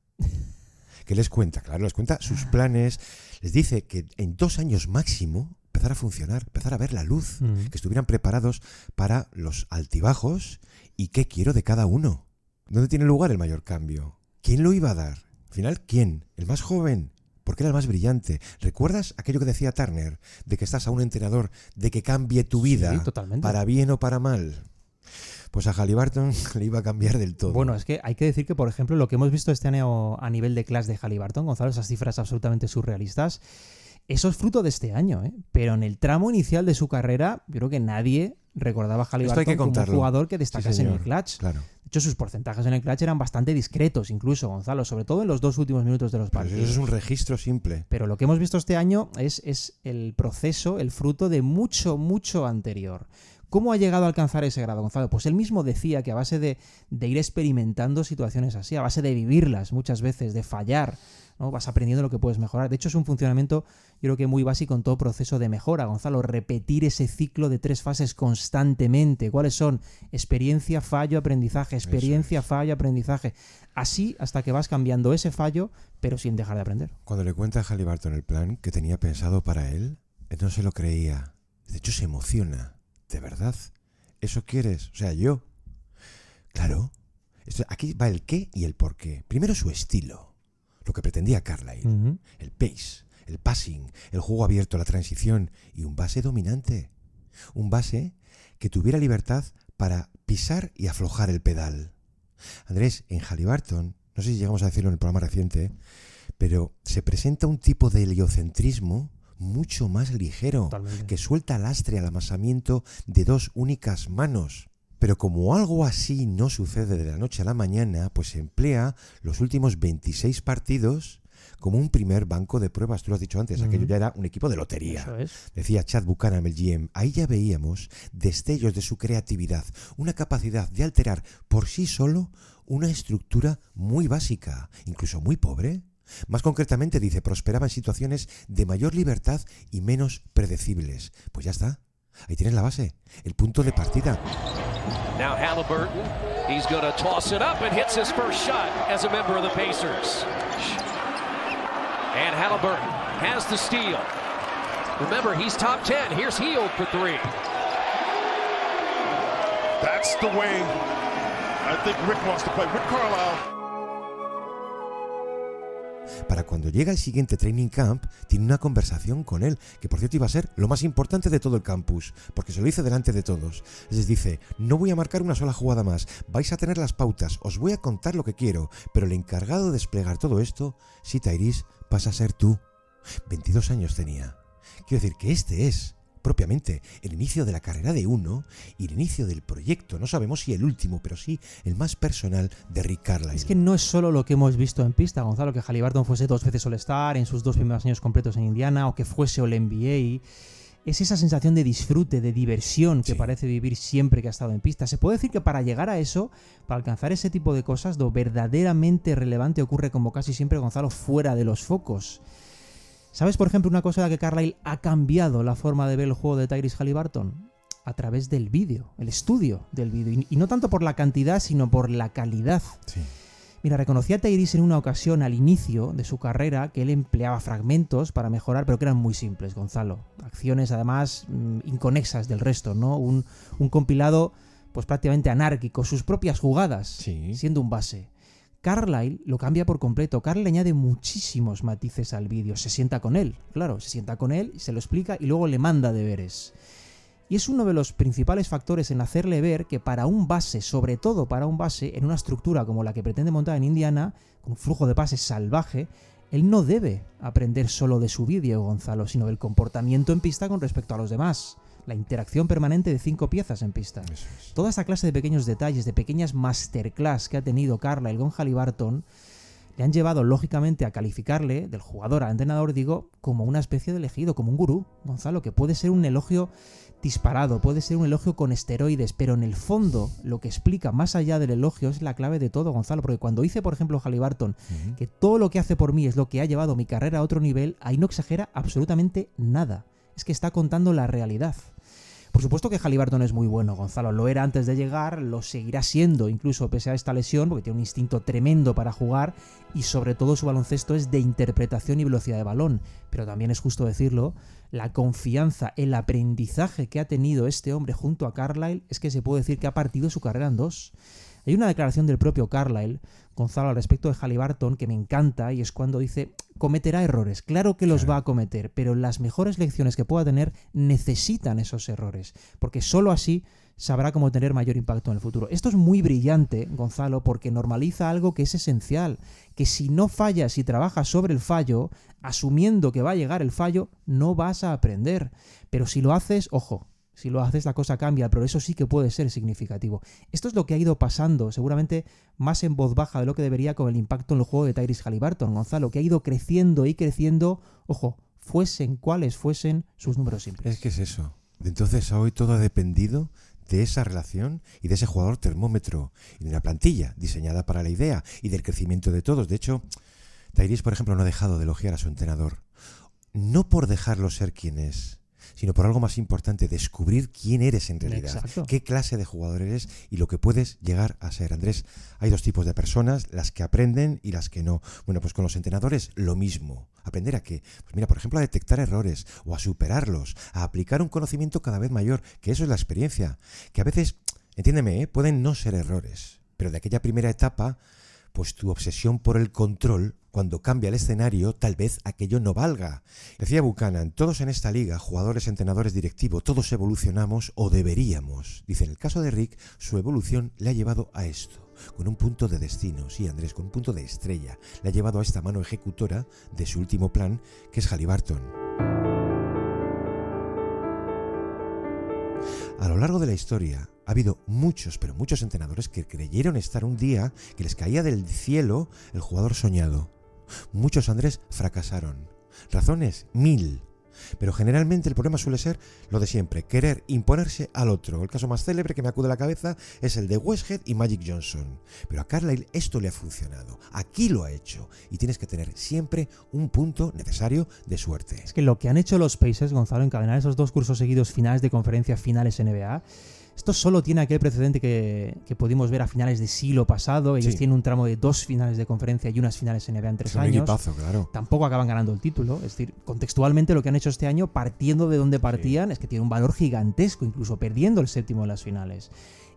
¿Qué les cuenta? Claro, les cuenta sus planes. Les dice que en 2 años máximo empezar a funcionar, empezar a ver la luz, que estuvieran preparados para los altibajos y qué quiero de cada uno. ¿Dónde tiene lugar el mayor cambio? ¿Quién lo iba a dar? Al final, ¿quién? ¿El más joven? Porque era el más brillante. ¿Recuerdas aquello que decía Turner? De que estás a un entrenador, de que cambie tu vida, sí, totalmente, para bien o para mal. Pues a Haliburton le iba a cambiar del todo. Bueno, es que hay que decir que, por ejemplo, lo que hemos visto este año a nivel de clase de Haliburton, Gonzalo, esas cifras absolutamente surrealistas, eso es fruto de este año, ¿eh? Pero en el tramo inicial de su carrera, yo creo que nadie recordaba a Haliburton como un jugador que destacase en el clutch. Claro. De hecho, sus porcentajes en el clutch eran bastante discretos, incluso, Gonzalo, sobre todo en los 2 últimos minutos de los partidos. Eso es un registro simple. Pero lo que hemos visto este año es el proceso, el fruto de mucho, mucho anterior. ¿Cómo ha llegado a alcanzar ese grado, Gonzalo? Pues él mismo decía que a base de ir experimentando situaciones así, a base de vivirlas muchas veces, de fallar, ¿no? Vas aprendiendo lo que puedes mejorar. De hecho, es un funcionamiento, yo creo que muy básico en todo proceso de mejora, Gonzalo. Repetir ese ciclo de 3 fases constantemente. ¿Cuáles son? Experiencia, fallo, aprendizaje. Experiencia, fallo, aprendizaje. Así hasta que vas cambiando ese fallo, pero sin dejar de aprender. Cuando le cuenta a Haliburton el plan que tenía pensado para él no se lo creía. De hecho, se emociona. ¿De verdad? ¿Eso quieres? O sea, yo. Claro. Aquí va el qué y el por qué. Primero su estilo. Lo que pretendía Carlisle. El pace, el passing, el juego abierto, la transición y un base dominante. Un base que tuviera libertad para pisar y aflojar el pedal. Andrés, en Haliburton, no sé si llegamos a decirlo en el programa reciente, pero se presenta un tipo de heliocentrismo mucho más ligero, totalmente, que suelta lastre al amasamiento de 2 únicas manos. Pero como algo así no sucede de la noche a la mañana, pues se emplea los últimos 26 partidos como un primer banco de pruebas. Tú lo has dicho antes, aquello ya era un equipo de lotería. Eso es. Decía Chad Buchanan, el GM, ahí ya veíamos destellos de su creatividad, una capacidad de alterar por sí solo una estructura muy básica, incluso muy pobre. Más concretamente, dice, prosperaba en situaciones de mayor libertad y menos predecibles. Pues ya está. Ahí tienes la base, el punto de partida. Now Haliburton, he's going to toss it up and hits his first shot as a member of the Pacers. And Haliburton has the steal. Remember, he's top 10. Here's Hield for 3. That's the way I think Rick wants to play. Rick Carlisle. Para cuando llega el siguiente training camp, tiene una conversación con él, que por cierto iba a ser lo más importante de todo el campus, porque se lo dice delante de todos. Les dice, no voy a marcar una sola jugada más, vais a tener las pautas, os voy a contar lo que quiero, pero el encargado de desplegar todo esto, si Tyrese, pasa a ser tú. 22 años tenía. Quiero decir que este es propiamente el inicio de la carrera de uno y el inicio del proyecto, no sabemos si el último, pero sí el más personal de Rick Carlisle. Es que no es solo lo que hemos visto en pista, Gonzalo, que Haliburton fuese 2 veces All-Star en sus 2 primeros años completos en Indiana, o que fuese All-NBA. Es esa sensación de disfrute, de diversión que parece vivir siempre que ha estado en pista. Se puede decir que para llegar a eso, para alcanzar ese tipo de cosas, lo verdaderamente relevante ocurre, como casi siempre, Gonzalo, fuera de los focos. ¿Sabes, por ejemplo, una cosa de la que Carlisle ha cambiado la forma de ver el juego de Tyrese Haliburton? A través del vídeo, el estudio del vídeo. Y no tanto por la cantidad, sino por la calidad. Sí. Mira, reconocía Tyrese en una ocasión al inicio de su carrera que él empleaba fragmentos para mejorar, pero que eran muy simples, Gonzalo. Acciones, además, inconexas del resto, ¿no? Un compilado, pues prácticamente anárquico, sus propias jugadas, siendo un base. Carlisle lo cambia por completo. Carlisle añade muchísimos matices al vídeo. Se sienta con él, claro, se sienta con él, se lo explica y luego le manda deberes. Y es uno de los principales factores en hacerle ver que para un base, sobre todo para un base, en una estructura como la que pretende montar en Indiana, con un flujo de pases salvaje, él no debe aprender solo de su vídeo, Gonzalo, sino del comportamiento en pista con respecto a los demás. La interacción permanente de 5 piezas en pista. Toda esa clase de pequeños detalles, de pequeñas masterclass que ha tenido Carlisle con Haliburton, le han llevado lógicamente a calificarle, del jugador al entrenador, digo, como una especie de elegido, como un gurú, Gonzalo, que puede ser un elogio disparado, puede ser un elogio con esteroides, pero en el fondo lo que explica más allá del elogio es la clave de todo, Gonzalo, porque cuando dice, por ejemplo, Haliburton, que todo lo que hace por mí es lo que ha llevado mi carrera a otro nivel, ahí no exagera absolutamente nada. Es que está contando la realidad. Por supuesto que Haliburton es muy bueno, Gonzalo, lo era antes de llegar, lo seguirá siendo incluso pese a esta lesión, porque tiene un instinto tremendo para jugar y sobre todo su baloncesto es de interpretación y velocidad de balón, pero también es justo decirlo, la confianza, el aprendizaje que ha tenido este hombre junto a Carlisle es que se puede decir que ha partido su carrera en dos. Hay una declaración del propio Carlisle, Gonzalo, al respecto de Haliburton que me encanta y es cuando dice: cometerá errores, claro que los va a cometer, pero las mejores lecciones que pueda tener necesitan esos errores, porque solo así sabrá cómo tener mayor impacto en el futuro. Esto es muy brillante, Gonzalo, porque normaliza algo que es esencial, que si no fallas y trabajas sobre el fallo, asumiendo que va a llegar el fallo, no vas a aprender. Pero si lo haces, ojo, si lo haces la cosa cambia, el progreso sí que puede ser significativo. Esto es lo que ha ido pasando, seguramente más en voz baja de lo que debería con el impacto en el juego de Tyrese Haliburton, Gonzalo, que ha ido creciendo y creciendo, ojo, fuesen cuales fuesen sus números simples. Es que es eso. De entonces a hoy todo ha dependido de esa relación y de ese jugador termómetro y de una plantilla diseñada para la idea y del crecimiento de todos. De hecho, Tyrese, por ejemplo, no ha dejado de elogiar a su entrenador. No por dejarlo ser quien es, sino por algo más importante, descubrir quién eres en realidad. Exacto. Qué clase de jugador eres y lo que puedes llegar a ser. Andrés, hay dos tipos de personas, las que aprenden y las que no. Bueno, pues con los entrenadores lo mismo. ¿Aprender a qué? Pues mira, por ejemplo, a detectar errores o a superarlos, a aplicar un conocimiento cada vez mayor, que eso es la experiencia. Que a veces, entiéndeme, pueden no ser errores, pero de aquella primera etapa, pues tu obsesión por el control, cuando cambia el escenario, tal vez aquello no valga. Decía Buchanan, todos en esta liga, jugadores, entrenadores, directivos, todos evolucionamos o deberíamos. Dice, en el caso de Rick, su evolución le ha llevado a esto, con un punto de destino, sí Andrés, con un punto de estrella. Le ha llevado a esta mano ejecutora de su último plan, que es Haliburton. A lo largo de la historia ha habido muchos, pero muchos entrenadores que creyeron estar un día que les caía del cielo el jugador soñado. Muchos, Andrés, fracasaron. Razones, 1000. Pero generalmente el problema suele ser lo de siempre, querer imponerse al otro. El caso más célebre que me acude a la cabeza es el de Westhead y Magic Johnson. Pero a Carlisle esto le ha funcionado. Aquí lo ha hecho. Y tienes que tener siempre un punto necesario de suerte. Es que lo que han hecho los Pacers, Gonzalo, encadenar esos 2 cursos seguidos finales de conferencia, finales NBA, esto solo tiene aquel precedente que pudimos ver a finales del siglo pasado. Ellos tienen un tramo de 2 finales de conferencia y unas finales NBA en 3 años. Equipazo, claro. Tampoco acaban ganando el título. Es decir, contextualmente lo que han hecho este año, partiendo de donde partían, es que tiene un valor gigantesco, incluso perdiendo el séptimo en las finales.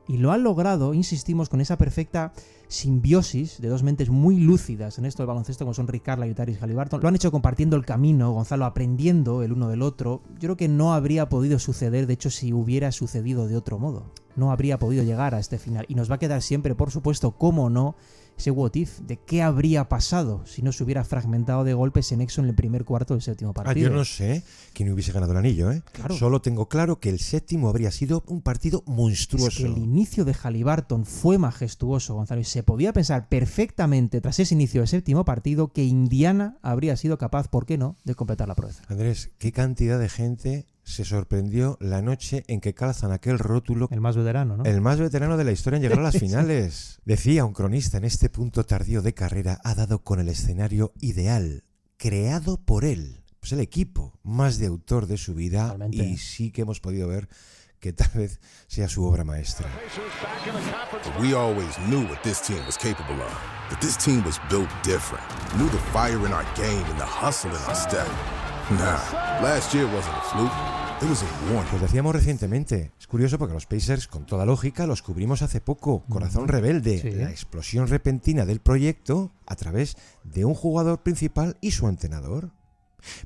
Y lo han logrado, insistimos, con esa perfecta simbiosis de 2 mentes muy lúcidas en esto del baloncesto, como son Rick Carlisle y Tyrese Haliburton. Lo han hecho compartiendo el camino, Gonzalo, aprendiendo el uno del otro. Yo creo que no habría podido suceder, de hecho, si hubiera sucedido de otro modo. No habría podido llegar a este final. Y nos va a quedar siempre, por supuesto, cómo no, ese what if, de qué habría pasado si no se hubiera fragmentado de golpe ese nexo en el primer cuarto del séptimo partido. Yo no sé quién hubiese ganado el anillo, ¿eh? Claro. Solo tengo claro que el séptimo habría sido un partido monstruoso. Es que el inicio de Haliburton fue majestuoso, Gonzalo, y se podía pensar perfectamente tras ese inicio del séptimo partido que Indiana habría sido capaz, ¿por qué no?, de completar la proeza. Andrés, qué cantidad de gente se sorprendió la noche en que calzan aquel rótulo. El más veterano, ¿no? El más veterano de la historia en llegar a las finales. Decía un cronista, en este punto tardío de carrera ha dado con el escenario ideal, creado por él. Pues el equipo más de autor de su vida. Totalmente. Y sí que hemos podido ver que tal vez sea su obra maestra. We always knew what this team was capable of, but this team was built different. Knew the fire in our game and the hustle in our step. Nah, last year wasn't a fluke. It was a warning. Pues decíamos recientemente, es curioso porque los Pacers, con toda lógica, los cubrimos hace poco. Corazón rebelde, Sí. La explosión repentina del proyecto a través de un jugador principal y su entrenador.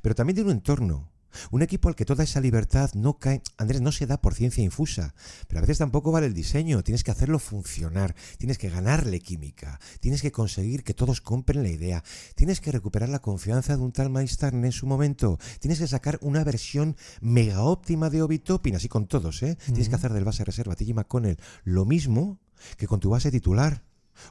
Pero también de un entorno. Un equipo al que toda esa libertad no cae, Andrés, no se da por ciencia infusa, pero a veces tampoco vale el diseño, tienes que hacerlo funcionar, tienes que ganarle química, tienes que conseguir que todos compren la idea, tienes que recuperar la confianza de un tal Mike Starn en su momento, tienes que sacar una versión mega óptima de Obi Toppin, así con todos, Tienes que hacer del base reserva TJ McConnell lo mismo que con tu base titular.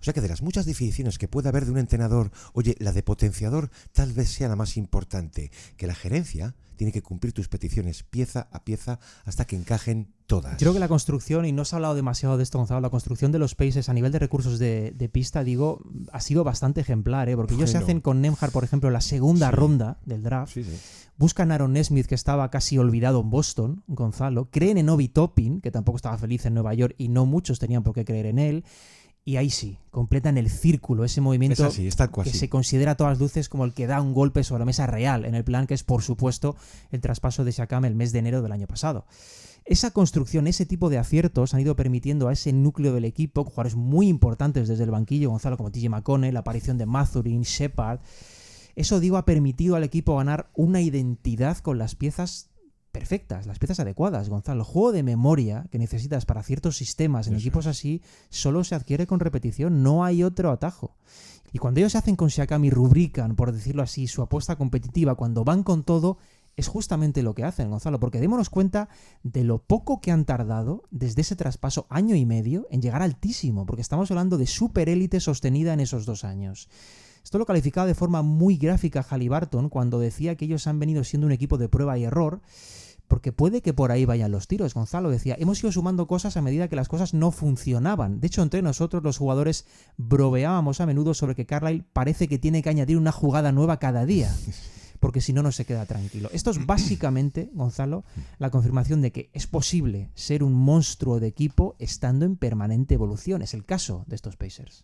O sea que de las muchas definiciones que puede haber de un entrenador, oye, la de potenciador tal vez sea la más importante, que la gerencia tiene que cumplir tus peticiones pieza a pieza hasta que encajen todas. Creo que la construcción, y no se ha hablado demasiado de esto, Gonzalo, la construcción de los Pacers a nivel de recursos de pista, digo, ha sido bastante ejemplar, porque ellos se hacen con Nembhard, por ejemplo, la segunda ronda del draft. Sí. Buscan a Aaron Nesmith, que estaba casi olvidado en Boston, Gonzalo. Creen en Obi Toppin, que tampoco estaba feliz en Nueva York y no muchos tenían por qué creer en él. Y ahí sí, completan el círculo, ese movimiento que se considera a todas luces como el que da un golpe sobre la mesa real en el plan, que es, por supuesto, el traspaso de Siakam el mes de enero del año pasado. Esa construcción, ese tipo de aciertos han ido permitiendo a ese núcleo del equipo, jugadores muy importantes desde el banquillo, Gonzalo, como TJ McConnell, la aparición de Mathurin, Shepard. Eso, digo, ha permitido al equipo ganar una identidad con las piezas perfectas, las piezas adecuadas, Gonzalo. El juego de memoria que necesitas para ciertos sistemas en equipos así solo se adquiere con repetición, no hay otro atajo. Y cuando ellos se hacen con Siakam y rubrican, por decirlo así, su apuesta competitiva, cuando van con todo, es justamente lo que hacen, Gonzalo, porque démonos cuenta de lo poco que han tardado desde ese traspaso, año y medio, en llegar altísimo, porque estamos hablando de superélite sostenida en esos 2 años. Esto lo calificaba de forma muy gráfica Haliburton cuando decía que ellos han venido siendo un equipo de prueba y error, porque puede que por ahí vayan los tiros. Gonzalo decía, hemos ido sumando cosas a medida que las cosas no funcionaban. De hecho, entre nosotros los jugadores bromeábamos a menudo sobre que Carlisle parece que tiene que añadir una jugada nueva cada día, porque si no, no se queda tranquilo. Esto es básicamente, Gonzalo, la confirmación de que es posible ser un monstruo de equipo estando en permanente evolución. Es el caso de estos Pacers.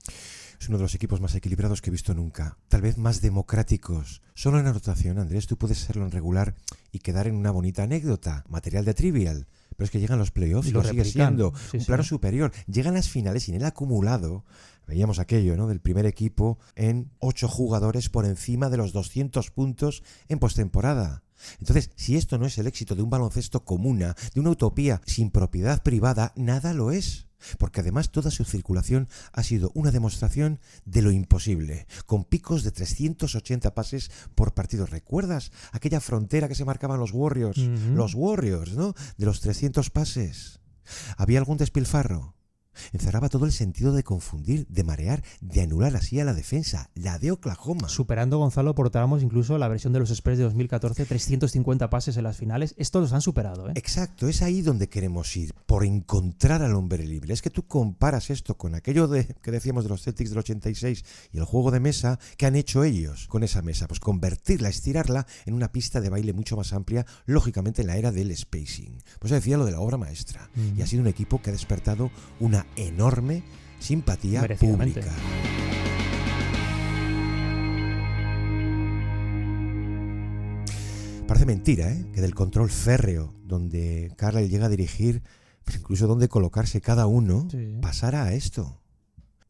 Es uno de los equipos más equilibrados que he visto nunca. Tal vez más democráticos. Solo en anotación, Andrés, tú puedes serlo en regular y quedar en una bonita anécdota, material de trivial. Pero es que llegan los playoffs y lo sigue siendo un plano superior. Llegan las finales y en el acumulado, veíamos aquello, ¿no?, del primer equipo en 8 jugadores por encima de los 200 puntos en postemporada. Entonces, si esto no es el éxito de un baloncesto comuna, de una utopía sin propiedad privada, nada lo es. Porque además toda su circulación ha sido una demostración de lo imposible, con picos de 380 pases por partido. ¿Recuerdas aquella frontera que se marcaban los Warriors? Los Warriors, ¿no?, de los 300 pases. ¿Había algún despilfarro? Encerraba todo el sentido de confundir, de marear, de anular así a la defensa, la de Oklahoma. Superando, Gonzalo, por tramos incluso la versión de los Spurs de 2014, 350 pases en las finales. Estos los han superado, ¿eh? Exacto, es ahí donde queremos ir, por encontrar al hombre libre. Es que tú comparas esto con aquello que decíamos de los Celtics del 86 y el juego de mesa que han hecho ellos con esa mesa, pues convertirla, estirarla en una pista de baile mucho más amplia, lógicamente en la era del spacing. Pues decía lo de la obra maestra. Y ha sido un equipo que ha despertado una enorme simpatía pública. Parece mentira, que del control férreo donde Carlisle llega a dirigir, incluso donde colocarse cada uno, pasara a esto.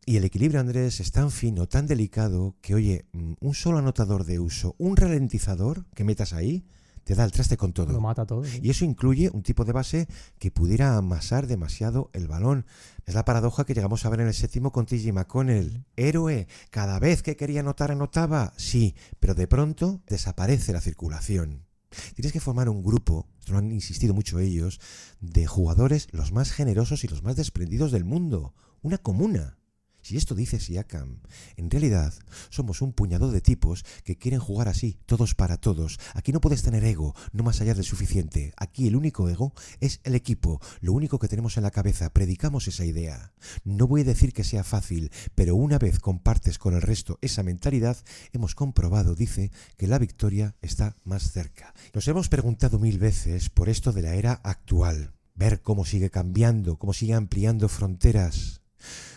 Y el equilibrio, Andrés, es tan fino, tan delicado, que oye, un solo anotador de uso, un ralentizador que metas ahí, te da el traste con todo. Lo mata todo. ¿Sí? Y eso incluye un tipo de base que pudiera amasar demasiado el balón. Es la paradoja que llegamos a ver en el séptimo con TJ McConnell. Héroe, cada vez que quería anotar, anotaba. Sí, pero de pronto desaparece la circulación. Tienes que formar un grupo, esto lo han insistido mucho ellos, de jugadores los más generosos y los más desprendidos del mundo. Una comuna. Si esto dice Siakam, en realidad somos un puñado de tipos que quieren jugar así, todos para todos. Aquí no puedes tener ego, no más allá del suficiente. Aquí el único ego es el equipo, lo único que tenemos en la cabeza. Predicamos esa idea. No voy a decir que sea fácil, pero una vez compartes con el resto esa mentalidad, hemos comprobado, dice, que la victoria está más cerca. Nos hemos preguntado 1000 veces por esto de la era actual. ver cómo sigue cambiando, cómo sigue ampliando fronteras.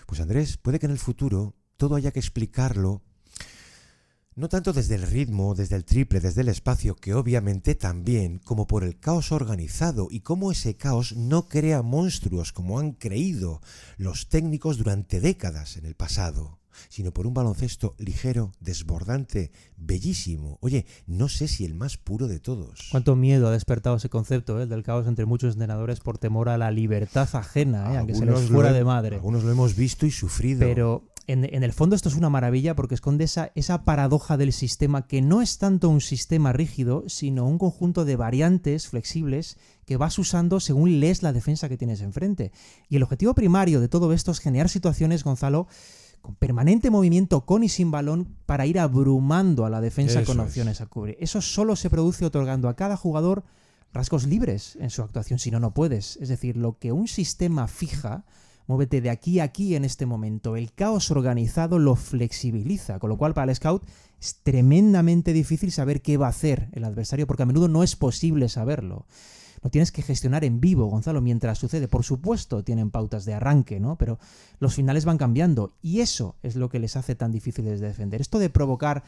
Pues Andrés, puede que en el futuro todo haya que explicarlo no tanto desde el ritmo, desde el triple, desde el espacio, que obviamente también, como por el caos organizado y cómo ese caos no crea monstruos como han creído los técnicos durante décadas en el pasado, sino por un baloncesto ligero, desbordante, bellísimo. Oye, no sé si el más puro de todos. Cuánto miedo ha despertado ese concepto del caos entre muchos entrenadores por temor a la libertad ajena, aunque se les fuera de madre. Algunos lo hemos visto y sufrido. Pero en el fondo esto es una maravilla porque esconde esa paradoja del sistema, que no es tanto un sistema rígido, sino un conjunto de variantes flexibles que vas usando según lees la defensa que tienes enfrente. Y el objetivo primario de todo esto es generar situaciones, Gonzalo, con permanente movimiento con y sin balón para ir abrumando a la defensa con opciones a cubrir. Eso solo se produce otorgando a cada jugador rasgos libres en su actuación, si no, no puedes. Es decir, lo que un sistema fija, muévete de aquí a aquí en este momento, el caos organizado lo flexibiliza, con lo cual para el scout es tremendamente difícil saber qué va a hacer el adversario, porque a menudo no es posible saberlo. Lo tienes que gestionar en vivo, Gonzalo, mientras sucede. Por supuesto, tienen pautas de arranque, ¿no? Pero los finales van cambiando y eso es lo que les hace tan difíciles de defender. Esto de provocar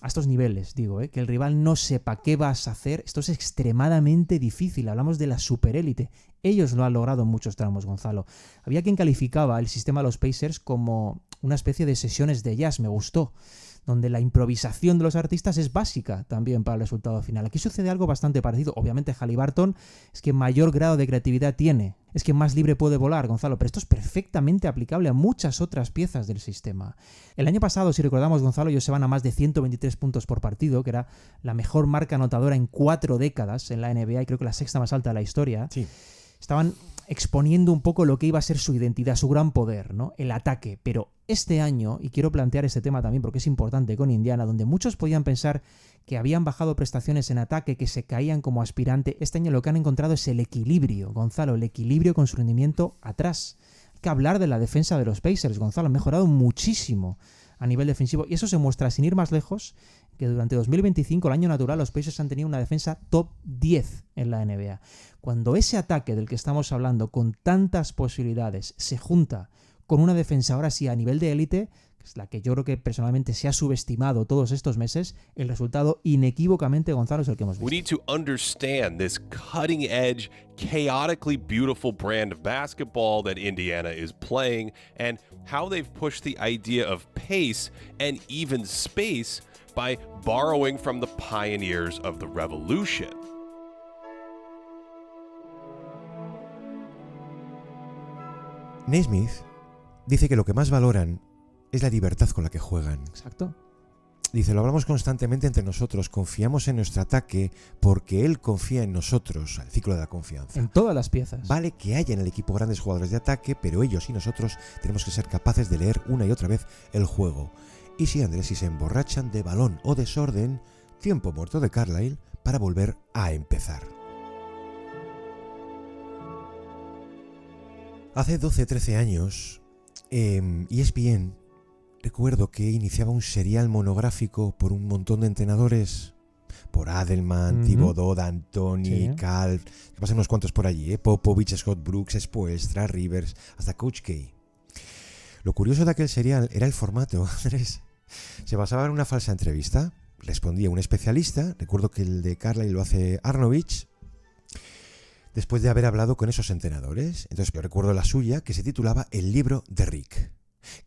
a estos niveles, que el rival no sepa qué vas a hacer, esto es extremadamente difícil. Hablamos de la superélite. Ellos lo han logrado en muchos tramos, Gonzalo. Había quien calificaba el sistema de los Pacers como una especie de sesiones de jazz, me gustó, donde la improvisación de los artistas es básica también para el resultado final. Aquí sucede algo bastante parecido. Obviamente Haliburton es quien mayor grado de creatividad tiene, es quien más libre puede volar, Gonzalo, pero esto es perfectamente aplicable a muchas otras piezas del sistema. El año pasado, si recordamos, Gonzalo, ellos se van a más de 123 puntos por partido, que era la mejor marca anotadora en 4 décadas en la NBA y creo que la sexta más alta de la historia. Sí. Estaban exponiendo un poco lo que iba a ser su identidad, su gran poder, ¿no? El ataque. Pero este año, y quiero plantear este tema también porque es importante con Indiana, donde muchos podían pensar que habían bajado prestaciones en ataque, que se caían como aspirante, este año lo que han encontrado es el equilibrio, Gonzalo, el equilibrio con su rendimiento atrás. Hay que hablar de la defensa de los Pacers, Gonzalo, han mejorado muchísimo a nivel defensivo y eso se muestra, sin ir más lejos, que durante 2025, el año natural, los Pacers han tenido una defensa top 10 en la NBA. Cuando ese ataque del que estamos hablando, con tantas posibilidades, se junta con una defensa ahora sí a nivel de élite, que es la que yo creo que personalmente se ha subestimado todos estos meses, el resultado inequívocamente, Gonzalo, es el que hemos visto. We need to understand this cutting-edge, chaotically beautiful brand of basketball that Indiana is playing and how they've pushed the idea of pace and even space by borrowing from the pioneers of the revolution. Naismith dice que lo que más valoran es la libertad con la que juegan. Exacto. Dice, lo hablamos constantemente entre nosotros, confiamos en nuestro ataque porque él confía en nosotros, el ciclo de la confianza. En todas las piezas. Vale que haya en el equipo grandes jugadores de ataque, pero ellos y nosotros tenemos que ser capaces de leer una y otra vez el juego. Y si Andrés y se emborrachan de balón o desorden, tiempo muerto de Carlisle para volver a empezar. Hace 12-13 años, ESPN, recuerdo que iniciaba un serial monográfico por un montón de entrenadores, por Adelman, Thibodeau, D'Antoni, Calv, que pasan unos cuantos por allí, Popovich, Scott Brooks, Spoelstra, Rivers, hasta Coach K. Lo curioso de aquel serial era el formato, Andrés. Se basaba en una falsa entrevista, respondía un especialista, recuerdo que el de Carlisle lo hace Arnovich, después de haber hablado con esos entrenadores. Entonces yo recuerdo la suya, que se titulaba El libro de Rick.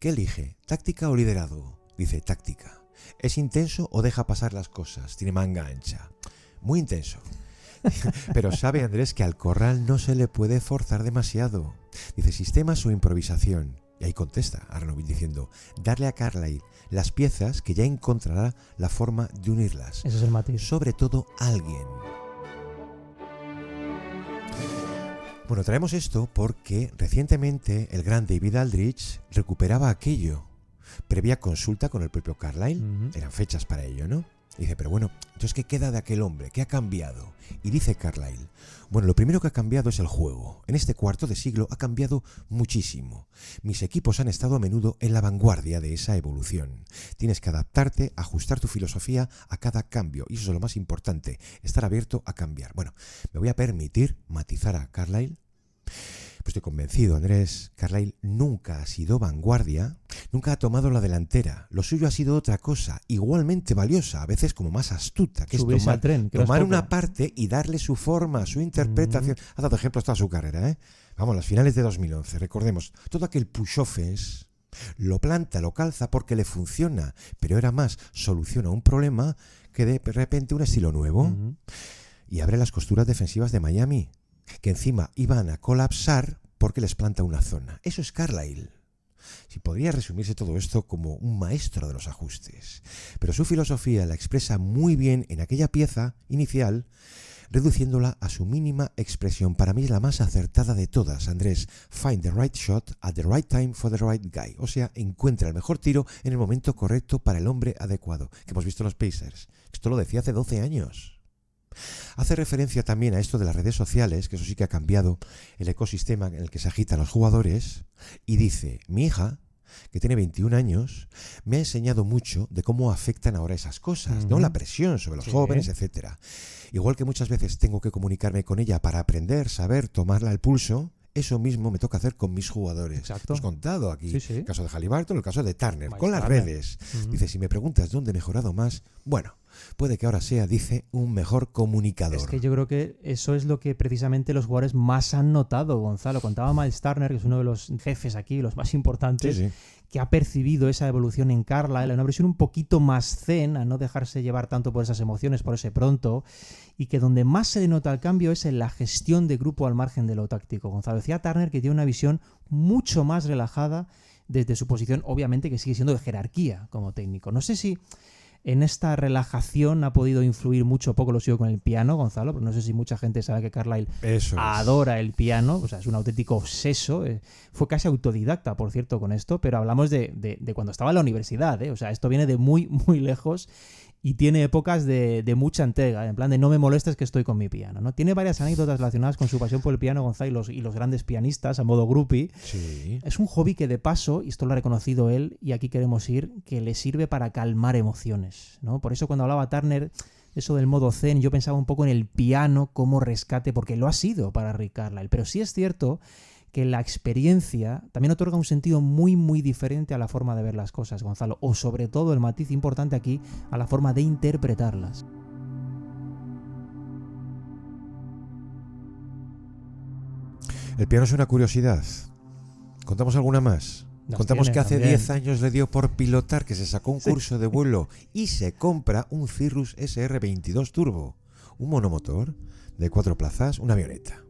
¿Qué elige? ¿Táctica o liderazgo? Dice, táctica. ¿Es intenso o deja pasar las cosas? Tiene manga ancha. Muy intenso. Pero sabe Andrés que al corral no se le puede forzar demasiado. Dice, sistemas o improvisación. Y ahí contesta Arnovich diciendo, darle a Carlisle las piezas que ya encontrará la forma de unirlas. Eso es el matiz. Sobre todo alguien. Bueno, traemos esto porque recientemente el gran David Aldridge recuperaba aquello. Previa consulta con el propio Carlisle, eran fechas para ello, ¿no? Y dice, pero bueno, entonces ¿qué queda de aquel hombre? ¿Qué ha cambiado? Y dice Carlisle, bueno, lo primero que ha cambiado es el juego. En este cuarto de siglo ha cambiado muchísimo. Mis equipos han estado a menudo en la vanguardia de esa evolución. Tienes que adaptarte, ajustar tu filosofía a cada cambio. Y eso es lo más importante, estar abierto a cambiar. Bueno, me voy a permitir matizar a Carlisle. Pues estoy convencido, Andrés, Carlisle nunca ha sido vanguardia, nunca ha tomado la delantera. Lo suyo ha sido otra cosa, igualmente valiosa, a veces como más astuta, que subirse es al tren, que tomar una parte y darle su forma, su interpretación. Ha dado ejemplos toda su carrera, ¿eh? Vamos, las finales de 2011, recordemos, todo aquel push-offense lo planta, lo calza porque le funciona, pero era más, soluciona un problema que de repente un estilo nuevo. Y abre las costuras defensivas de Miami, que encima iban a colapsar porque les planta una zona. Eso es Carlisle. Si podría resumirse todo esto como un maestro de los ajustes. Pero su filosofía la expresa muy bien en aquella pieza inicial, reduciéndola a su mínima expresión. Para mí es la más acertada de todas, Andrés. Find the right shot at the right time for the right guy. O sea, encuentra el mejor tiro en el momento correcto para el hombre adecuado. Que hemos visto en los Pacers. Esto lo decía hace 12 años. Hace referencia también a esto de las redes sociales, que eso sí que ha cambiado el ecosistema en el que se agitan los jugadores, y dice, mi hija, que tiene 21 años, me ha enseñado mucho de cómo afectan ahora esas cosas, ¿no? La presión sobre los jóvenes, etcétera. Igual que muchas veces tengo que comunicarme con ella para aprender, saber, tomarla el pulso, eso mismo me toca hacer con mis jugadores. Exacto. Hemos contado aquí el caso de Haliburton, el caso de Turner, Miles con las Turner. redes. Dice, si me preguntas dónde he mejorado más, bueno, puede que ahora sea, dice, un mejor comunicador. Es que yo creo que eso es lo que precisamente los jugadores más han notado, Gonzalo. Contaba Miles Turner, que es uno de los jefes aquí, los más importantes, que ha percibido esa evolución en Carlisle, una versión un poquito más zen, a no dejarse llevar tanto por esas emociones, por ese pronto, y que donde más se le nota el cambio es en la gestión de grupo al margen de lo táctico. Gonzalo, decía Turner que tiene una visión mucho más relajada desde su posición, obviamente que sigue siendo de jerarquía como técnico. No sé si en esta relajación ha podido influir mucho o poco, lo sigo con el piano, Gonzalo, pero no sé si mucha gente sabe que Carlisle adora el piano, o sea, es un auténtico obseso, fue casi autodidacta, por cierto, con esto, pero hablamos de cuando estaba en la universidad, o sea, esto viene de muy, muy lejos y tiene épocas de mucha entrega, en plan de no me molestes que estoy con mi piano, ¿no? Tiene varias anécdotas relacionadas con su pasión por el piano, Gonzalo, y los grandes pianistas a modo groupie. Sí. Es un hobby que de paso, y esto lo ha reconocido él, y aquí queremos ir, que le sirve para calmar emociones, ¿no? Por eso cuando hablaba Turner, eso del modo zen, yo pensaba un poco en el piano como rescate, porque lo ha sido para Rick Carlisle, pero sí es cierto que la experiencia también otorga un sentido muy, muy diferente a la forma de ver las cosas, Gonzalo, o sobre todo el matiz importante aquí, a la forma de interpretarlas. El piano es una curiosidad. ¿Contamos alguna más? Contamos que hace 10 años le dio por pilotar, que se sacó un curso de vuelo y se compra un Cirrus SR22 Turbo, un monomotor de 4 plazas, una avioneta,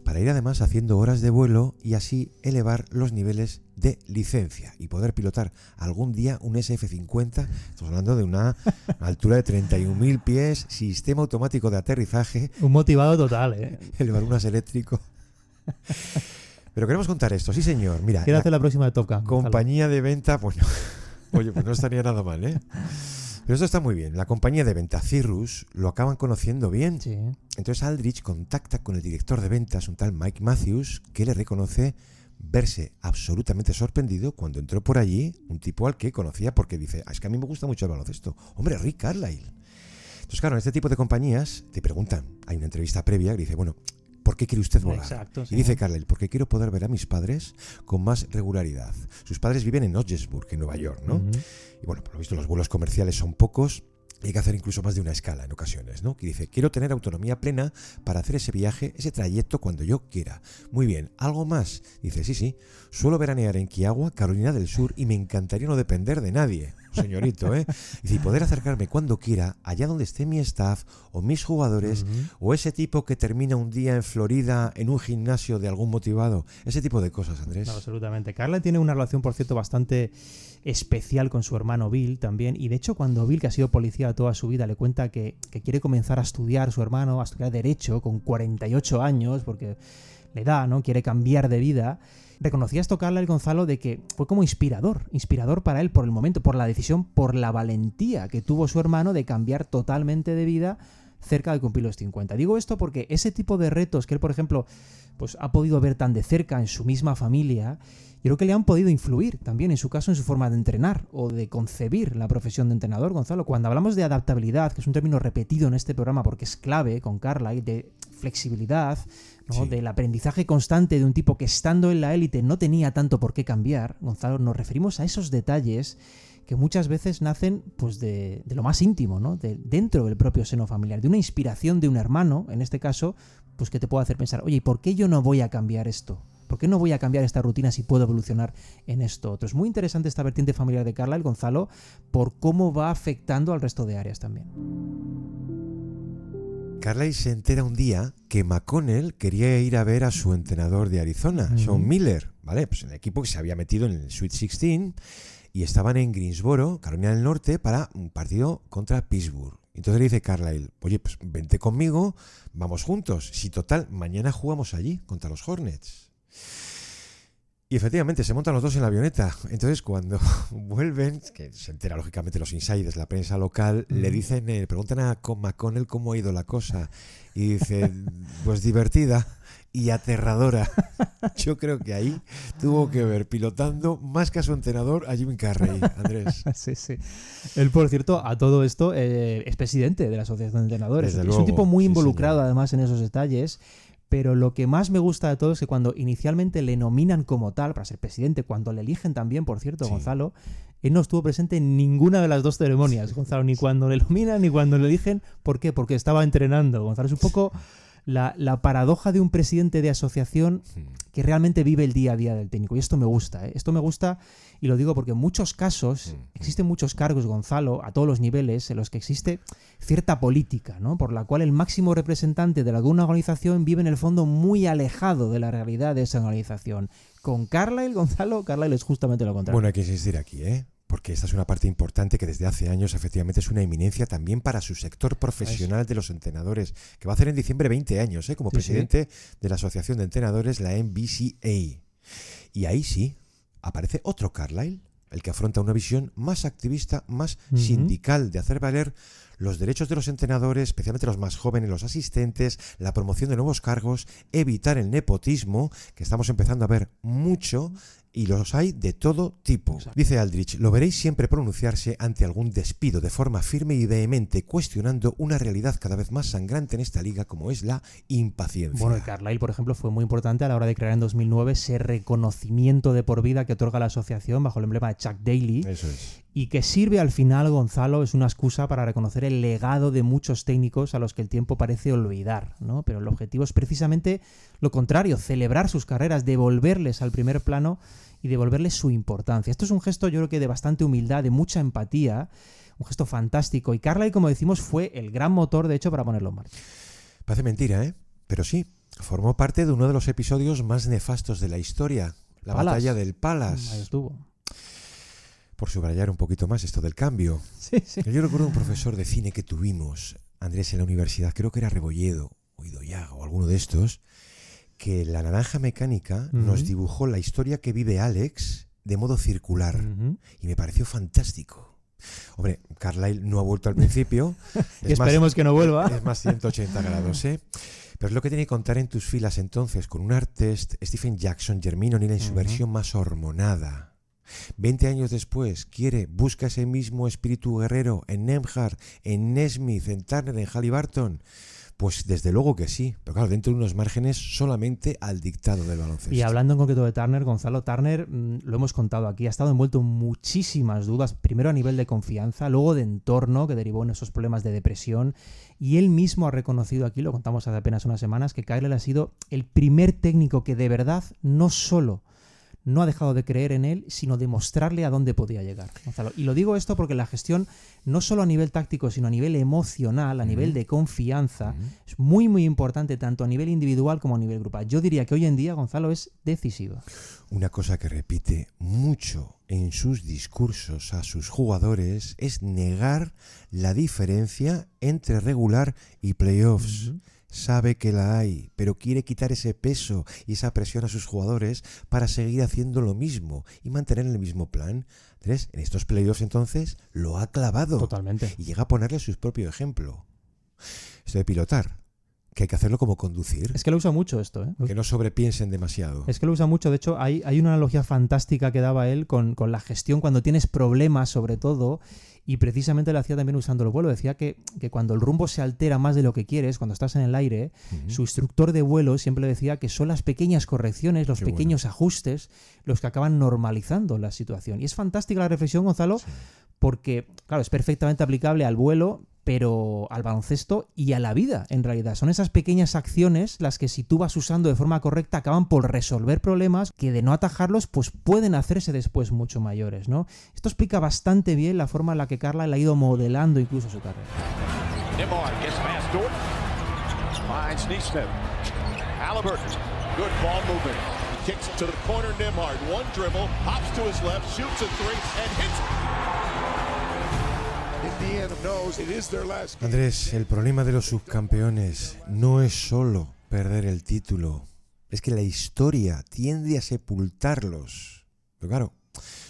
para ir además haciendo horas de vuelo y así elevar los niveles de licencia y poder pilotar algún día un SF-50, estamos hablando de una altura de 31.000 pies, sistema automático de aterrizaje. Un motivado total, Elevar un as eléctrico. Pero queremos contar esto, sí señor. Mira, ¿qué hace la próxima de Top Gun? Compañía de venta, pues no. Oye, pues no estaría nada mal, ¿eh? Pero esto está muy bien. La compañía de venta Cirrus lo acaban conociendo bien. Sí. Entonces Aldrich contacta con el director de ventas, un tal Mike Matthews, que le reconoce verse absolutamente sorprendido cuando entró por allí un tipo al que conocía porque dice, es que a mí me gusta mucho el baloncesto. Hombre, Rick Carlisle. Entonces, claro, en este tipo de compañías te preguntan, hay una entrevista previa que dice, bueno, ¿por qué quiere usted volar? Exacto, sí. Y dice Carlisle, porque quiero poder ver a mis padres con más regularidad. Sus padres viven en Hodgesburg, en Nueva York, ¿no? Y bueno, por lo visto los vuelos comerciales son pocos, y hay que hacer incluso más de una escala en ocasiones, ¿no? Y dice, quiero tener autonomía plena para hacer ese viaje, ese trayecto cuando yo quiera. Muy bien, ¿algo más? Dice, sí, suelo veranear en Kiowa, Carolina del Sur, y me encantaría no depender de nadie. Señorito, ¿eh? Dice, y poder acercarme cuando quiera, allá donde esté mi staff, o mis jugadores, o ese tipo que termina un día en Florida en un gimnasio de algún motivado. Ese tipo de cosas, Andrés. No, absolutamente. Carlisle tiene una relación, por cierto, bastante especial con su hermano Bill también. Y de hecho, cuando Bill, que ha sido policía toda su vida, le cuenta que quiere comenzar a estudiar, su hermano, a estudiar Derecho con 48 años, porque le da, ¿no? Quiere cambiar de vida. Reconocía esto Carlisle, Gonzalo, de que fue como inspirador para él por el momento, por la decisión, por la valentía que tuvo su hermano de cambiar totalmente de vida cerca de cumplir los 50. Digo esto porque ese tipo de retos que él, por ejemplo, pues ha podido ver tan de cerca en su misma familia, yo creo que le han podido influir también, en su caso, en su forma de entrenar o de concebir la profesión de entrenador, Gonzalo. Cuando hablamos de adaptabilidad, que es un término repetido en este programa porque es clave con Carlisle, de flexibilidad, ¿no? Del aprendizaje constante de un tipo que estando en la élite no tenía tanto por qué cambiar, Gonzalo, nos referimos a esos detalles que muchas veces nacen pues de lo más íntimo, ¿no? Dentro del propio seno familiar, de una inspiración de un hermano, en este caso, pues que te puede hacer pensar, oye, ¿y por qué yo no voy a cambiar esto? ¿Por qué no voy a cambiar esta rutina si puedo evolucionar en esto otro? Es muy interesante esta vertiente familiar de Carlisle, Gonzalo, por cómo va afectando al resto de áreas también. Carlisle se entera un día que McConnell quería ir a ver a su entrenador de Arizona, Sean Miller, ¿vale? Pues el equipo que se había metido en el Sweet 16 y estaban en Greensboro, Carolina del Norte, para un partido contra Pittsburgh. Entonces le dice Carlisle, oye, pues vente conmigo, vamos juntos. Si total, mañana jugamos allí contra los Hornets. Y efectivamente, se montan los dos en la avioneta. Entonces, cuando vuelven, que se entera lógicamente los insiders, la prensa local, le dicen, preguntan a McConnell cómo ha ido la cosa. Y dice, pues divertida y aterradora. Yo creo que ahí tuvo que ver pilotando más que a su entrenador a Jim Carrey, Andrés. Sí, sí. Él, por cierto, a todo esto es presidente de la Asociación de Entrenadores. Desde es luego, un tipo muy sí, involucrado, señor. además, en esos detalles. Pero lo que más me gusta de todo es que cuando inicialmente le nominan como tal para ser presidente, cuando le eligen también, por cierto, Gonzalo, él no estuvo presente en ninguna de las dos ceremonias, Gonzalo, ni cuando le nominan ni cuando le eligen. ¿Por qué? Porque estaba entrenando, Gonzalo. Es un poco la paradoja de un presidente de asociación que realmente vive el día a día del técnico. Y esto me gusta, ¿eh? Esto me gusta, y lo digo porque en muchos casos existen muchos cargos, Gonzalo, a todos los niveles, en los que existe cierta política, ¿no? Por la cual el máximo representante de alguna organización vive en el fondo muy alejado de la realidad de esa organización. Con Carlisle, Gonzalo, Carlisle es justamente lo contrario. Bueno, hay que insistir aquí, porque esta es una parte importante que desde hace años efectivamente es una eminencia también para su sector profesional de los entrenadores, que va a hacer en diciembre 20 años como presidente de la Asociación de Entrenadores, la NBCA. Y ahí sí, aparece otro Carlisle, el que afronta una visión más activista, más sindical, de hacer valer los derechos de los entrenadores, especialmente los más jóvenes, los asistentes, la promoción de nuevos cargos, evitar el nepotismo, que estamos empezando a ver mucho, y los hay de todo tipo. Exacto. Dice Aldrich, lo veréis siempre pronunciarse ante algún despido de forma firme y vehemente, cuestionando una realidad cada vez más sangrante en esta liga como es la impaciencia. Bueno, el Carlisle, por ejemplo, fue muy importante a la hora de crear en 2009 ese reconocimiento de por vida que otorga la asociación bajo el emblema de Chuck Daly. Eso es. Y que sirve al final, Gonzalo, es una excusa para reconocer el legado de muchos técnicos a los que el tiempo parece olvidar, ¿no? Pero el objetivo es precisamente lo contrario, celebrar sus carreras, devolverles al primer plano y devolverles su importancia. Esto es un gesto, yo creo que de bastante humildad, de mucha empatía, un gesto fantástico. Y Carlisle, como decimos, fue el gran motor, de hecho, para ponerlo en marcha. Parece mentira, pero sí, formó parte de uno de los episodios más nefastos de la historia, la batalla del Palace. Ahí estuvo. Por subrayar un poquito más esto del cambio. Sí, sí. Yo recuerdo un profesor de cine que tuvimos, Andrés, en la universidad, creo que era Rebolledo o Idoyaga o alguno de estos, que la naranja mecánica nos dibujó la historia que vive Alex de modo circular. Y me pareció fantástico. Hombre, Carlisle no ha vuelto al principio. Y esperemos que no vuelva. Es más 180 grados, Pero es lo que tiene que contar en tus filas entonces con un Artest, Stephen Jackson, Jermaine O'Neal en su versión más hormonada. 20 años después, busca ese mismo espíritu guerrero en Nembhard, en Nesmith, en Turner, en Halliburton. Pues desde luego que sí, pero claro, dentro de unos márgenes solamente al dictado del baloncesto. Y hablando en concreto de Turner, Gonzalo, Turner, lo hemos contado aquí, ha estado envuelto en muchísimas dudas, primero a nivel de confianza, luego de entorno, que derivó en esos problemas de depresión, y él mismo ha reconocido aquí, lo contamos hace apenas unas semanas, que Carlisle ha sido el primer técnico que de verdad no solo no ha dejado de creer en él, sino de mostrarle a dónde podía llegar, Gonzalo. Y lo digo esto porque la gestión, no solo a nivel táctico, sino a nivel emocional, a nivel de confianza, es muy, muy importante, tanto a nivel individual como a nivel grupal. Yo diría que hoy en día, Gonzalo, es decisiva. Una cosa que repite mucho en sus discursos a sus jugadores es negar la diferencia entre regular y playoffs. Sabe que la hay, pero quiere quitar ese peso y esa presión a sus jugadores para seguir haciendo lo mismo y mantener el mismo plan. Andrés, en estos playoffs entonces lo ha clavado. Totalmente. Y llega a ponerle su propio ejemplo. Esto de pilotar. que hay que hacerlo como conducir. Es que lo usa mucho esto, ¿eh? Que no sobrepiensen demasiado. Es que lo usa mucho. De hecho, hay una analogía fantástica que daba él con la gestión cuando tienes problemas, sobre todo, y precisamente lo hacía también usando el vuelo. Decía que cuando el rumbo se altera más de lo que quieres, cuando estás en el aire, su instructor de vuelo siempre le decía que son las pequeñas correcciones, los pequeños ajustes, los que acaban normalizando la situación. Y es fantástica la reflexión, Gonzalo, porque, claro, es perfectamente aplicable al vuelo, pero al baloncesto y a la vida, en realidad. Son esas pequeñas acciones las que, si tú vas usando de forma correcta, acaban por resolver problemas que, de no atajarlos, pues pueden hacerse después mucho mayores, ¿no? Esto explica bastante bien la forma en la que Carlisle ha ido modelando incluso su carrera. Nembhard gets past Dort. Finds Neesmith. Halliburton. Good ball movement. He kicks it to the corner. Nembhard. One dribble. Hops to his left. Shoots a three. And hits it. Andrés, el problema de los subcampeones no es solo perder el título, es que la historia tiende a sepultarlos. Pero claro,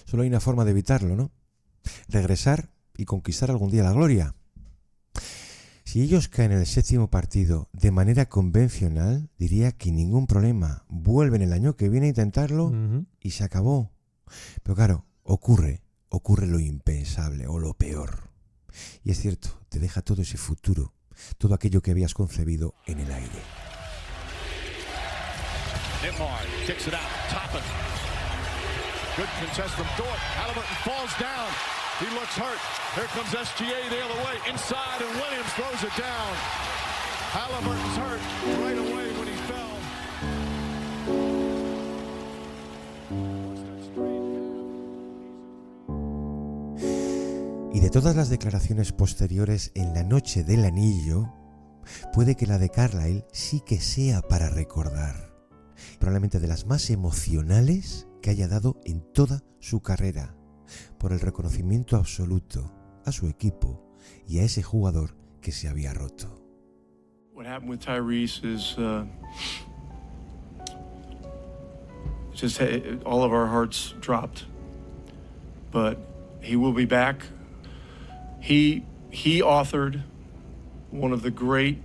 solo hay una forma de evitarlo, ¿no? Regresar y conquistar algún día la gloria. Si ellos caen en el 7º partido de manera convencional, diría que ningún problema. Vuelven el año que viene a intentarlo y se acabó. Pero claro, ocurre lo impensable o lo peor. Y es cierto, te deja todo ese futuro, todo aquello que habías concebido en el aire. Nembhard kicks it out. Toppin. Good contest from Dort. Halliburton falls down. He looks hurt. Here comes SGA the other way. Inside, and Williams throws it down. Halliburton's hurt right away when he fell. Y de todas las declaraciones posteriores en la noche del anillo, puede que la de Carlisle sí que sea para recordar. Probablemente de las más emocionales que haya dado en toda su carrera, por el reconocimiento absoluto a su equipo y a ese jugador que se había roto. What happened with Tyrese is just all of our hearts dropped. But he will be back. He authored one of the great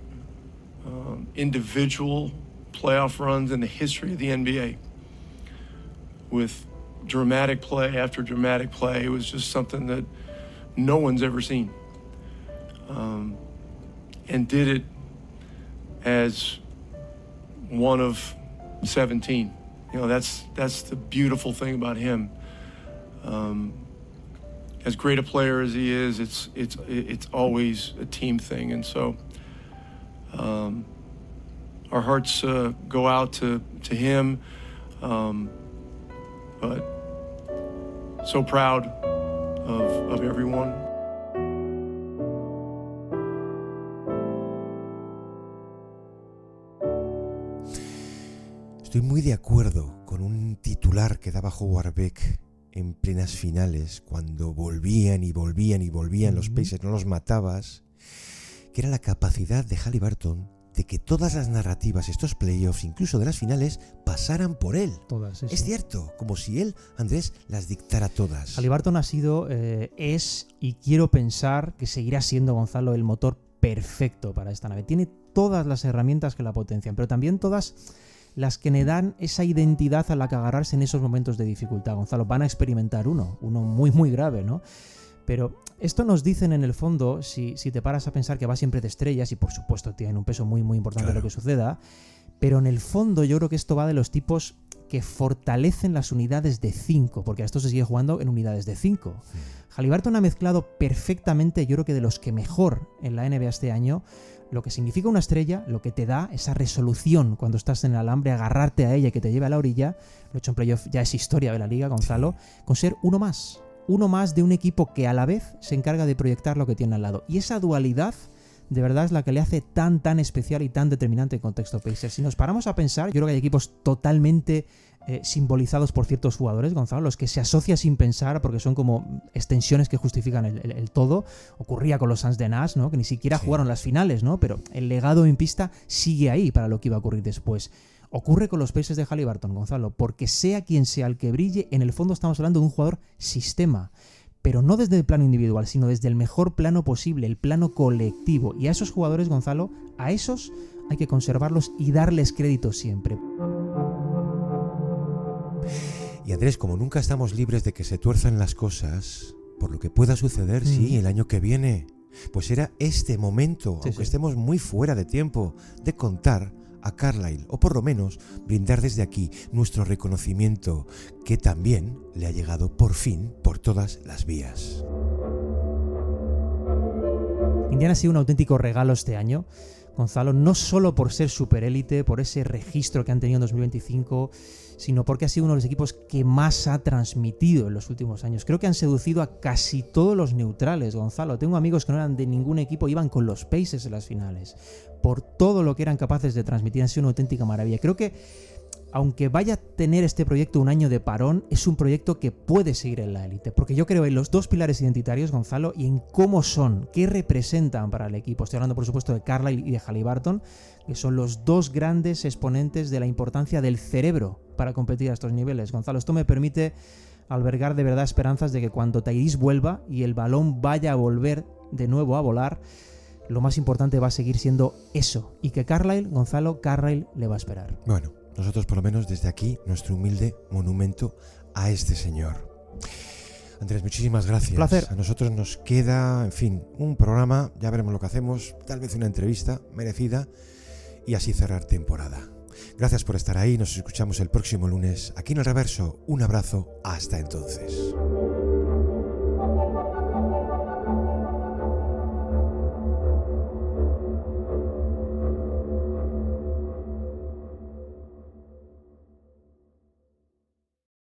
individual playoff runs in the history of the NBA. With dramatic play after dramatic play, it was just something that no one's ever seen. And did it as one of 17. You know, that's the beautiful thing about him. As great a player as he is, it's always a team thing, and so our hearts go out to him. But so proud of everyone. Estoy muy de acuerdo con un titular que daba Howard Beck en plenas finales, cuando volvían los Pacers, no los matabas, que era la capacidad de Halliburton de que todas las narrativas, estos playoffs, incluso de las finales, pasaran por él. Todas, es cierto, como si él, Andrés, las dictara todas. Halliburton ha sido, es, y quiero pensar que seguirá siendo, Gonzalo, el motor perfecto para esta nave. Tiene todas las herramientas que la potencian, pero también todas las que le dan esa identidad a la que agarrarse en esos momentos de dificultad. Gonzalo, van a experimentar uno muy, muy grave, ¿no? Pero esto nos dicen en el fondo, si te paras a pensar que va siempre de estrellas, y por supuesto tienen un peso muy, muy importante lo que suceda, pero en el fondo yo creo que esto va de los tipos que fortalecen las unidades de 5, porque a esto se sigue jugando en unidades de 5. Halliburton ha mezclado perfectamente, yo creo que de los que mejor en la NBA este año, lo que significa una estrella, lo que te da esa resolución cuando estás en el alambre, agarrarte a ella y que te lleve a la orilla, lo hecho en playoff ya es historia de la liga, Gonzalo, con ser uno más de un equipo que a la vez se encarga de proyectar lo que tiene al lado. Y esa dualidad de verdad es la que le hace tan especial y tan determinante en contexto Pacers. Si nos paramos a pensar, yo creo que hay equipos totalmente simbolizados por ciertos jugadores, Gonzalo, los que se asocia sin pensar porque son como extensiones que justifican el todo. Ocurría con los Suns de Nash, ¿no? Que ni siquiera jugaron las finales, ¿no? Pero el legado en pista sigue ahí para lo que iba a ocurrir después. Ocurre con los Pacers de Halliburton, Gonzalo, porque sea quien sea el que brille, en el fondo estamos hablando de un jugador sistema, pero no desde el plano individual, sino desde el mejor plano posible, el plano colectivo. Y a esos jugadores, Gonzalo, a esos hay que conservarlos y darles crédito siempre. Y Andrés, como nunca estamos libres de que se tuerzan las cosas, por lo que pueda suceder, sí, el año que viene, pues era este momento, aunque estemos muy fuera de tiempo, de contar a Carlisle, o por lo menos brindar desde aquí nuestro reconocimiento, que también le ha llegado por fin por todas las vías. Indiana ha sido un auténtico regalo este año, Gonzalo, no solo por ser superélite, por ese registro que han tenido en 2025, sino porque ha sido uno de los equipos que más ha transmitido en los últimos años. Creo que han seducido a casi todos los neutrales, Gonzalo. Tengo amigos que no eran de ningún equipo, iban con los Pacers en las finales. Por todo lo que eran capaces de transmitir, ha sido una auténtica maravilla. Creo que, aunque vaya a tener este proyecto un año de parón, es un proyecto que puede seguir en la élite. Porque yo creo en los dos pilares identitarios, Gonzalo, y en cómo son, qué representan para el equipo. Estoy hablando, por supuesto, de Carlisle y de Haliburton, que son los dos grandes exponentes de la importancia del cerebro para competir a estos niveles. Gonzalo, esto me permite albergar de verdad esperanzas de que cuando Tyrese vuelva y el balón vaya a volver de nuevo a volar, lo más importante va a seguir siendo eso. Y que Carlisle, Gonzalo, Carlisle le va a esperar. Bueno, nosotros por lo menos desde aquí, nuestro humilde monumento a este señor. Andrés, muchísimas gracias. Placer. A nosotros nos queda, en fin, un programa, ya veremos lo que hacemos, tal vez una entrevista merecida y así cerrar temporada. Gracias por estar ahí, nos escuchamos el próximo lunes aquí en El Reverso. Un abrazo, hasta entonces.